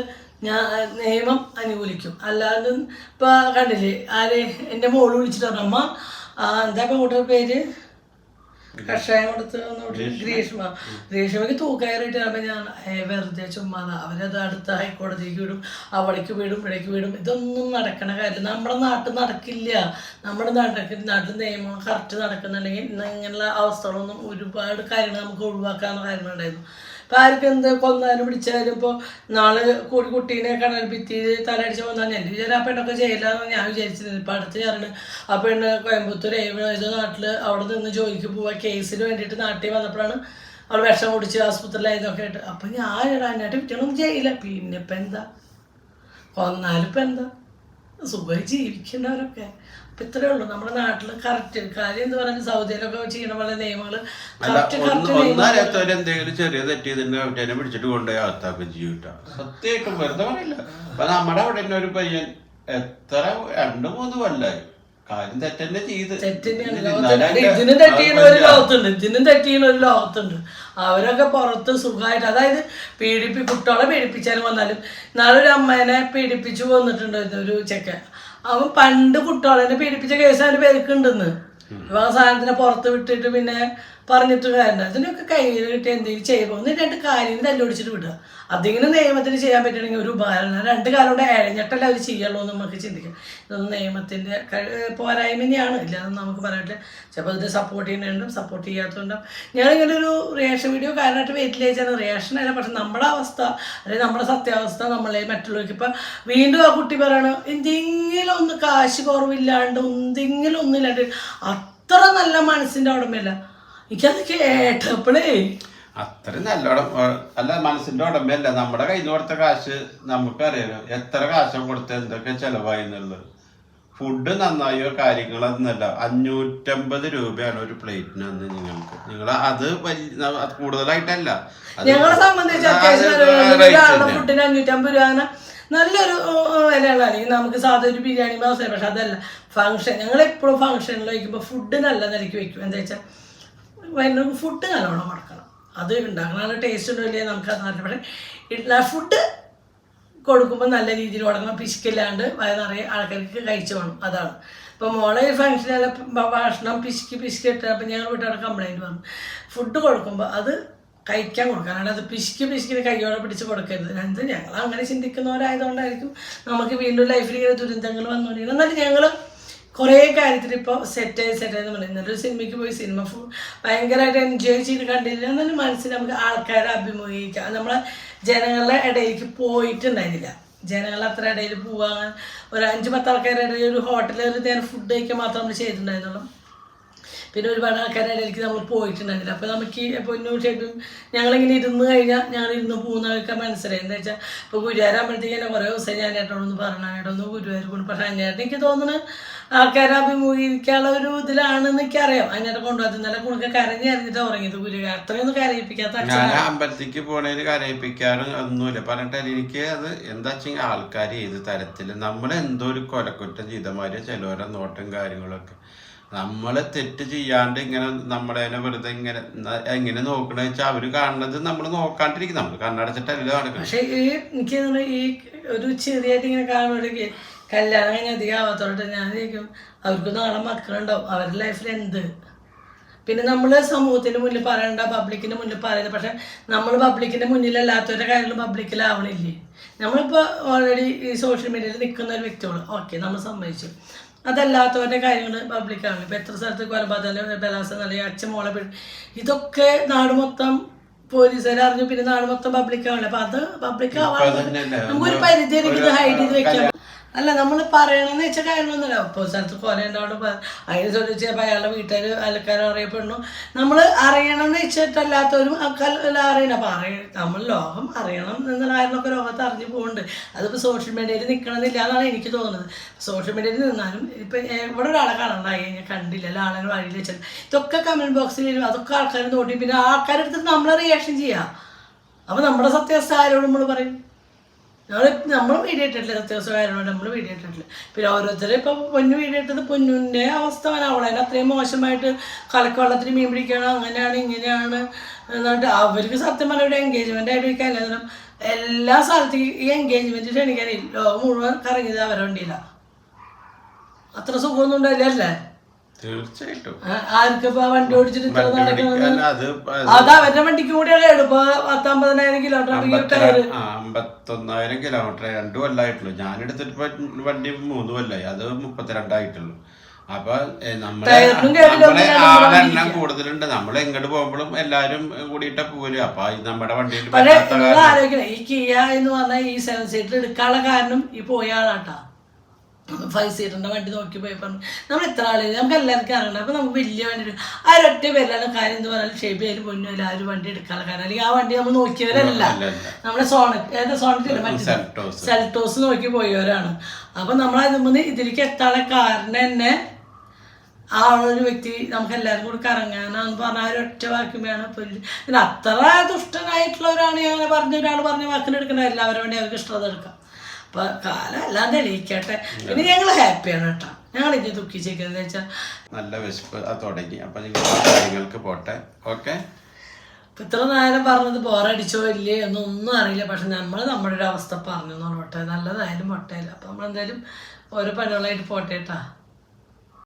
S2: ഞാൻ നിയമം അനുകൂലിക്കും. അല്ലാണ്ട് ഇപ്പൊ കണ്ടില്ലേ ആര് എന്റെ മോള് വിളിച്ചിട്ട് പറഞ്ഞു, അമ്മ എന്താ പെൺകുട്ടിയുടെ പേര്, കഷായം കൊടുത്ത് ഗ്രീഷ്മയ്ക്ക് തൂക്കയറിയിട്ട് ആകുമ്പോൾ ഞാൻ വെറുതെ ചുമ്മാതാ. അവരത് അടുത്ത ഹൈക്കോടതിക്ക് വിടും, അവിടേക്ക് വിടും, ഇവിടേക്ക് വിടും. ഇതൊന്നും നടക്കണ കാര്യം നമ്മുടെ നാട്ടിൽ നടക്കില്ല. നമ്മുടെ നാട്ടിൽ നിയമം കറക്റ്റ് നടക്കുന്നുണ്ടെങ്കിൽ ഇങ്ങനെയുള്ള അവസ്ഥകളൊന്നും ഒരുപാട് കാര്യങ്ങൾ നമുക്ക് ഒഴിവാക്കാവുന്ന കാര്യങ്ങളുണ്ടായിരുന്നു. ഇപ്പം ആർക്കും എന്ത് കൊന്നാലും പിടിച്ചാലും ഇപ്പോൾ നാളെ കുട്ടീനെ കടൽ ഭിത്തി തലയടിച്ച് കൊന്നാൽ ഞാൻ വിചാരം ആ പെണ്ണൊക്കെ ചെയ്യില്ലാന്ന് ഞാൻ വിചാരിച്ചിരുന്നു. ഇപ്പം അടുത്ത് ചേർന്ന് ആ പെണ്ണ് കോയമ്പത്തൂർ ഏതോ നാട്ടിൽ അവിടെ നിന്ന് ജോലിക്ക് പോവാ കേസിന് വേണ്ടിയിട്ട് നാട്ടിൽ വന്നപ്പോഴാണ് അവൾ വിഷം കുടിച്ച് ആസ്പത്രിയിലായതൊക്കെ ആയിട്ട്. അപ്പം ഞാൻ അതിനായിട്ട് പിറ്റേണൊന്നും ചെയ്യില്ല. പിന്നെ ഇപ്പം എന്താ, കൊന്നാലും ഇപ്പം എന്താ, സുഖമായി ജീവിക്കുന്നവരൊക്കെ. അപ്പം ഇത്രയേ ഉള്ളൂ നമ്മുടെ നാട്ടിൽ കറക്റ്റ് കാര്യം. എന്ന് പറഞ്ഞാൽ സൗദിയിലൊക്കെ ചെയ്യണ പോലെ നിയമങ്ങൾ
S1: എന്തെങ്കിലും ചെറിയ തെറ്റിയതിന്റെ അവറ്റേനെ പിടിച്ചിട്ട് കൊണ്ടുപോയി അകത്താക്കും ചെയ്യൂട്ട. സത്യമായിട്ടും വെറുതെ പറയില്ല. അപ്പൊ നമ്മുടെ അവിടെ തന്നെ ഒരു പയ്യൻ എത്ര 2-3 കൊല്ലായി കാര്യം തെറ്റന്നെ ചെയ്ത്
S2: ഇതിനും തെറ്റിയുന്ന ഒരു ലോകത്തുണ്ട്, ഇതിനും തെറ്റിയുന്ന ഒരു ലോകത്തുണ്ട്. അവരൊക്കെ പുറത്ത് സുഖമായിട്ട്, അതായത് കുട്ടികളെ പീഡിപ്പിച്ചാലും വന്നാലും, നാളെ ഒരു അമ്മേനെ പീഡിപ്പിച്ചു കൊന്നിട്ടുണ്ടായിരുന്നു ഒരു ചെക്കൻ. അവൻ പണ്ട് കുട്ടികളെ പീഡിപ്പിച്ച കേസ് അവൻ്റെ പേർക്കുണ്ടെന്ന്. ആ സാധനത്തിനെ പുറത്ത് വിട്ടിട്ട് പിന്നെ പറഞ്ഞിട്ട് കാര്യമില്ല. അതിനൊക്കെ കയ്യിൽ കിട്ടി എന്തെങ്കിലും ചെയ്യുമ്പോൾ ഒന്ന് 2 കാര്യം തല്ലുപിടിച്ചിട്ട് വിടുക. അതിങ്ങനെ നിയമത്തിന് ചെയ്യാൻ പറ്റുകയാണെങ്കിൽ ഒരു ഉപകാരം. 2 കാലം കൊണ്ട് ഇഴഞ്ഞിട്ടല്ല അവർ ചെയ്യുള്ളൂ എന്ന് നമുക്ക് ചിന്തിക്കാം. ഇതൊന്നും നിയമത്തിൻ്റെ പോരായ്മ തന്നെയാണ്, ഇല്ലാന്ന് നമുക്ക് പറയട്ടെ. ചിലപ്പോൾ ഇത് സപ്പോർട്ട് ചെയ്യുന്നുണ്ടും സപ്പോർട്ട് ചെയ്യാത്തതുകൊണ്ടും. ഞാനിങ്ങനെ ഒരു റിയാക്ഷൻ വീഡിയോ കാരണമായിട്ട് വെയിറ്റിൽ അയച്ചാൽ റിയാക്ഷൻ അല്ല, പക്ഷെ നമ്മുടെ അവസ്ഥ അല്ലെങ്കിൽ നമ്മുടെ സത്യാവസ്ഥ നമ്മളെ മറ്റുള്ളവർക്ക് ഇപ്പം വീണ്ടും ആ കുട്ടി പറയണം എന്തെങ്കിലും ഒന്ന് കാശ് കുറവില്ലാണ്ട് എന്തെങ്കിലും ഒന്നുമില്ലാണ്ട് അത്ര നല്ല മനസ്സിൻ്റെ ഉടമയല്ല. എനിക്കത് കേട്ടപ്പോഴേ
S1: അത്ര നല്ലോണം അല്ല, മനസ്സിന്റെ ഉടമയല്ല. നമ്മുടെ കയ്യിൽ നിന്ന് കൊടുത്ത കാശ് നമുക്കറിയാലോ എത്ര കാശ് കൊടുത്ത എന്തൊക്കെ ചെലവായി എന്നുള്ളത്. ഫുഡ് നന്നായോ കാര്യങ്ങളൊന്നല്ല. 550 രൂപയാണ് ഒരു പ്ലേറ്റിന് അന്ന് നിങ്ങൾക്ക്. നിങ്ങൾ അത് കൂടുതലായിട്ടല്ല,
S2: ഞങ്ങളെ സംബന്ധിച്ച് അത്യാവശ്യം ഫുഡിന് 550 രൂപ നല്ലൊരു വിലയാണ്. അല്ലെങ്കിൽ നമുക്ക് സാധാരണ ഒരു ബിരിയാണി മാസം. പക്ഷെ അതല്ല ഫംഗ്ഷൻ, ഞങ്ങളെപ്പോഴും ഫംഗ്ഷനിൽ വയ്ക്കുമ്പോൾ ഫുഡ് നല്ല നിലയ്ക്ക് വയ്ക്കും. എന്താ വെച്ചാൽ ഫുഡ് നല്ലോണം കൊടുക്കണം. അത് ഉണ്ടാക്കണം, നല്ല ടേസ്റ്റ് ഉണ്ടോ ഇല്ലേ നമുക്കത് അറിയാം. പക്ഷേ ഫുഡ് കൊടുക്കുമ്പോൾ നല്ല രീതിയിൽ കൊടുക്കണം, പിശുക്കില്ലാണ്ട് നിറയെ ആൾക്കാർക്ക് കഴിച്ചു വേണം. അതാണ് ഇപ്പോൾ മോളെ ഫംഗ്ഷനെല്ലാം ഭക്ഷണം പിശുക്കി ഇട്ട്. അപ്പം ഞങ്ങൾ വീട്ടുകാരുടെ കംപ്ലൈൻറ്റ് പറഞ്ഞു, ഫുഡ് കൊടുക്കുമ്പോൾ അത് കഴിക്കാൻ കൊടുക്കാൻ, അല്ലാതെ പിശുക്കിന് കയ്യോടെ പിടിച്ച് കൊടുക്കരുത്. ഞങ്ങൾ അങ്ങനെ ചിന്തിക്കുന്നവരായതുകൊണ്ടായിരിക്കും നമുക്ക് വീണ്ടും ലൈഫിൽ ഇങ്ങനെ ദുരന്തങ്ങൾ വന്നുകൊണ്ടിരിക്കുന്നത്. എന്നാലും ഞങ്ങൾ കുറേ കാര്യത്തിൽ ഇപ്പോൾ സെറ്റായെന്ന് പറയുന്നത്. ഇന്നൊരു സിനിമയ്ക്ക് പോയി സിനിമ ഭയങ്കരമായിട്ട് എൻജോയ് ചെയ്ത് കണ്ടില്ല. എന്നാലും മനസ്സിൽ നമുക്ക് ആൾക്കാരെ അഭിമുഖീകരിക്കാം. നമ്മളെ ജനങ്ങളുടെ ഇടയിലേക്ക് പോയിട്ടുണ്ടായിരുന്നില്ല. ജനങ്ങൾ അത്ര ഇടയിൽ പോകാൻ ഒരു 5-10 ആൾക്കാരുടെ ഇടയിൽ ഒരു ഹോട്ടലിൽ നേരം ഫുഡ് കഴിക്കാൻ മാത്രം നമ്മൾ ചെയ്തിട്ടുണ്ടായിരുന്നുള്ളൂ. പിന്നെ ഒരുപാട് ആൾക്കാരുടെ ഇടയിലേക്ക് നമ്മൾ പോയിട്ടുണ്ടായിരുന്നില്ല. അപ്പോൾ നമുക്ക് പൊന്നും ചേട്ടും ഞങ്ങളിങ്ങനെ ഇരുന്ന് കഴിഞ്ഞാൽ ഞങ്ങൾ ഇരുന്ന് പോകുന്നവർക്ക് മനസ്സിലായി. എന്താ വെച്ചാൽ ഇപ്പോൾ ഗുരുവായൂരാകുമ്പോഴത്തേക്ക് തന്നെ കുറേ ദിവസം ഞാൻ ഏട്ടനോടൊന്ന് പറഞ്ഞായിട്ടൊന്ന് ഗുരുവായൂർ കൊണ്ട്. പക്ഷേ അതിനകത്ത് എനിക്ക് തോന്നുന്നു ആൾക്കാരെ അഭിമുഖീകരിക്കാനുള്ള ഒരു ഇതിലാണെന്ന് എനിക്കറിയാം. അതിനകത്ത് കൊണ്ടുപോകാത്ത ഇന്നലെ കുണുക്കെ കരഞ്ഞിട്ടാണ് ഉറങ്ങിയത്. ഗുരുവായൂർ അത്രയൊന്നും കരയിപ്പിക്കാത്ത
S1: അമ്പലത്തേക്ക് പോണേല് കരയിപ്പിക്കാറ് ഒന്നുമില്ല. പറഞ്ഞിട്ട് എനിക്ക് അത് എന്താ വെച്ചാൽ ആൾക്കാർ ഏത് തരത്തിൽ നമ്മളെന്തോ ഒരു കൊലക്കുറ്റം ചെയ്ത മാതിരി ചിലവരെ നോട്ടും കാര്യങ്ങളൊക്കെ. നമ്മള് തെറ്റ് ചെയ്യാണ്ട് ഇങ്ങനെ നമ്മളെ വെറുതെ എങ്ങനെ നോക്കണ വെച്ചാൽ അവര് കാണുന്നത് നമ്മൾ നോക്കാണ്ടിരിക്കും. നമ്മൾ കണ്ണടച്ചിട്ടല്ല നടക്കണം.
S2: പക്ഷെ എനിക്ക് ഈ ഒരു ചെറിയായിട്ട് ഇങ്ങനെ കാണുമ്പോഴേക്ക് കല്യാണം കഴിഞ്ഞ അധികം ആവാത്തോട്ട് ഞാൻ ചോദിക്കും, അവർക്ക് നാളെ മക്കളുണ്ടാവും, അവരുടെ ലൈഫിൽ എന്ത്. പിന്നെ നമ്മൾ സമൂഹത്തിന് മുന്നിൽ പറയണ്ട, പബ്ലിക്കിന്റെ മുന്നിൽ പറയുന്നത്. പക്ഷെ നമ്മൾ പബ്ലിക്കിന്റെ മുന്നിലല്ലാത്തവരുടെ കാര്യങ്ങൾ പബ്ലിക്കിലാവണില്ലേ. നമ്മളിപ്പോൾ ഓൾറെഡി ഈ സോഷ്യൽ മീഡിയയിൽ നിൽക്കുന്ന ഒരു വ്യക്തികൾ, ഓക്കെ നമ്മൾ സമ്മതിച്ചു. അതല്ലാത്തവരുടെ കാര്യങ്ങൾ പബ്ലിക്കാണ്. ഇപ്പം എത്ര സ്ഥലത്ത് കൊലപാതകം, ബലാത്സംഗം, അല്ലെങ്കിൽ അച്ഛൻ മോളെ ഇതൊക്കെ നാട് മൊത്തം പോലീസുകാർ അറിഞ്ഞു. പിന്നെ നാട് മൊത്തം പബ്ലിക്കാവില്ല. അപ്പം അത് പബ്ലിക്കാവാൻ നമുക്കൊരു പരിധി ഇത് ഹൈഡ് ചെയ്ത് വെക്കാം. അല്ല നമ്മൾ പറയണമെന്ന് വെച്ച കാര്യങ്ങളൊന്നുമില്ല. ഇപ്പോൾ സ്ഥലത്ത് കൊല ഉണ്ടാവും, അതിനെ ചോദിച്ചപ്പോൾ അയാളുടെ വീട്ടുകാർ ആൾക്കാരും അറിയപ്പെടുന്നു. നമ്മൾ അറിയണമെന്ന് വെച്ചിട്ടല്ലാത്തവരും അറിയണം. അപ്പം നമ്മൾ ലോകം അറിയണം എന്നുള്ള കാര്യങ്ങളൊക്കെ ലോകത്ത് അറിഞ്ഞു പോകുന്നുണ്ട്. അതിപ്പോൾ സോഷ്യൽ മീഡിയയിൽ നിൽക്കണമെന്നില്ല എന്നാണ് എനിക്ക് തോന്നുന്നത്. സോഷ്യൽ മീഡിയയിൽ നിന്നാലും ഇപ്പം ഇവിടെ ഒരാളെ കാണണ്ടായി കഴിഞ്ഞാൽ കണ്ടില്ല, ആളുകൾ വഴിയിൽ വെച്ചാൽ ഇതൊക്കെ കമൻറ്റ് ബോക്സിൽ വരും. അതൊക്കെ ആൾക്കാർ നോട്ടി പിന്നെ ആൾക്കാരെടുത്തിട്ട് നമ്മൾ റിയാക്ഷൻ ചെയ്യാം. അപ്പോൾ നമ്മുടെ സത്യാവസ്ഥ ആരോട് നമ്മൾ പറയും? നമ്മൾ വീഡിയോ ഇട്ടിട്ടില്ല, സത്യാവസ്ഥകാരോട് നമ്മൾ വീഡിയോ ഇട്ടിട്ടില്ല. പിന്നെ ഓരോരുത്തരും ഇപ്പം പൊന്നു വീഡിയോ ഇട്ടത് പൊന്നിൻ്റെ അവസ്ഥ അവളെ അത്രയും മോശമായിട്ട് കലക്കവെള്ളത്തിന് മീൻ പിടിക്കണം, അങ്ങനെയാണ് ഇങ്ങനെയാണ് എന്നിട്ട് അവർക്ക് സത്യം പറഞ്ഞ ഒരു എൻഗേജ്മെൻ്റ് ആയിട്ട് വയ്ക്കാൻ എല്ലാവരും എല്ലാ സ്ഥലത്തേക്കും ഈ എൻഗേജ്മെൻറ്റ് ക്ഷണിക്കാനേ ലോകം മുഴുവൻ കറങ്ങിയത് അവരെ വണ്ടിയില്ല. അത്ര സുഖമൊന്നും ഉണ്ടായില്ലേ?
S1: തീർച്ചയായിട്ടും
S2: ആർക്കിപ്പോ വണ്ടി ഓടിച്ചിട്ട് ഇത്ര നടക്കുന്നത്? അത് അവരുടെ വണ്ടിക്ക് കൂടിയാണ് ഇപ്പൊ 50,000 കിലോമീറ്റർ
S1: 51,000 കിലോമീറ്റർ 2 കൊല്ലമായിട്ടുള്ളൂ. ഞാനെടുത്തിട്ട് വണ്ടി 3 കൊല്ലമായി. അത് 32 ആയിട്ടുള്ളൂ. അപ്പൊ നമ്മളെ ആളെണ്ണം കൂടുതലുണ്ട്. നമ്മൾ എങ്ങോട്ട് പോകുമ്പോഴും എല്ലാരും കൂടിയിട്ടാ പോലും. അപ്പൊ നമ്മുടെ വണ്ടിയിൽ
S2: ആലോചിക്കണം. ഈ കിയ എന്ന് പറഞ്ഞാൽ ഈ 7 സീറ്റർ എടുക്കാനുള്ള കാരണം ഈ പോയ ആളാട്ടാ. 5 സീറ്ററിന്റെ വണ്ടി നോക്കി പോയി പറഞ്ഞു നമ്മൾ എത്ര ആള് നമുക്ക് എല്ലാവർക്കും അറിയണം. അപ്പൊ നമുക്ക് വലിയ വണ്ടി ആ ഒരൊറ്റ പേരിലാണ് കാര്യം എന്ന് പറഞ്ഞാൽ ഷേപ്പ് ചെയ്ത് പൊന്നില്ല ആ ഒരു വണ്ടി എടുക്കാനുള്ള കാരണം. അല്ലെങ്കിൽ ആ വണ്ടി നമ്മൾ നോക്കിയവരല്ല, നമ്മുടെ സെൽട്ടോസ് നോക്കി പോയവരാണ്. അപ്പൊ നമ്മളതിൽ ഇതിലേക്ക് എത്താനുള്ള കാരണം തന്നെ ആ ഒരു വ്യക്തി നമുക്ക് എല്ലാവർക്കും കൂടി കറങ്ങാനാന്ന് പറഞ്ഞാൽ ആ ഒരൊറ്റ വാക്കുമ്പോഴാണ് പിന്നെ അത്ര ദുഷ്ടനായിട്ടുള്ളവരാണ് അങ്ങനെ പറഞ്ഞ ഒരാൾ പറഞ്ഞ വാക്കിനെടുക്കണ എല്ലാവരും വേണ്ടി അവർക്ക് ഇഷ്ടത എടുക്കാം. അപ്പൊ കാലം എല്ലാം തെളിയിക്കട്ടെ. പിന്നെ ഞങ്ങൾ ഹാപ്പിയാണ് കേട്ടോ. ഞങ്ങൾ ഇനി ദുഃഖിച്ചേക്കുന്നത് വെച്ചാൽ
S1: നല്ല വിശപ്പ് തുടങ്ങി. അപ്പൊ നിങ്ങൾ കാര്യങ്ങൾക്ക് പോട്ടെ. ഓക്കെ.
S2: ഇപ്പൊ ഇത്ര നേരം പറഞ്ഞത് ബോറടിച്ചോ ഇല്ലേ എന്നൊന്നും അറിയില്ല. പക്ഷെ നമ്മൾ നമ്മുടെ ഒരു അവസ്ഥ പറഞ്ഞു നോട്ടെ. നല്ലതായാലും പൊട്ടയില്ല. അപ്പൊ നമ്മളെന്തായാലും ഓരോ പണികളായിട്ട് പോട്ടെ കേട്ടാ.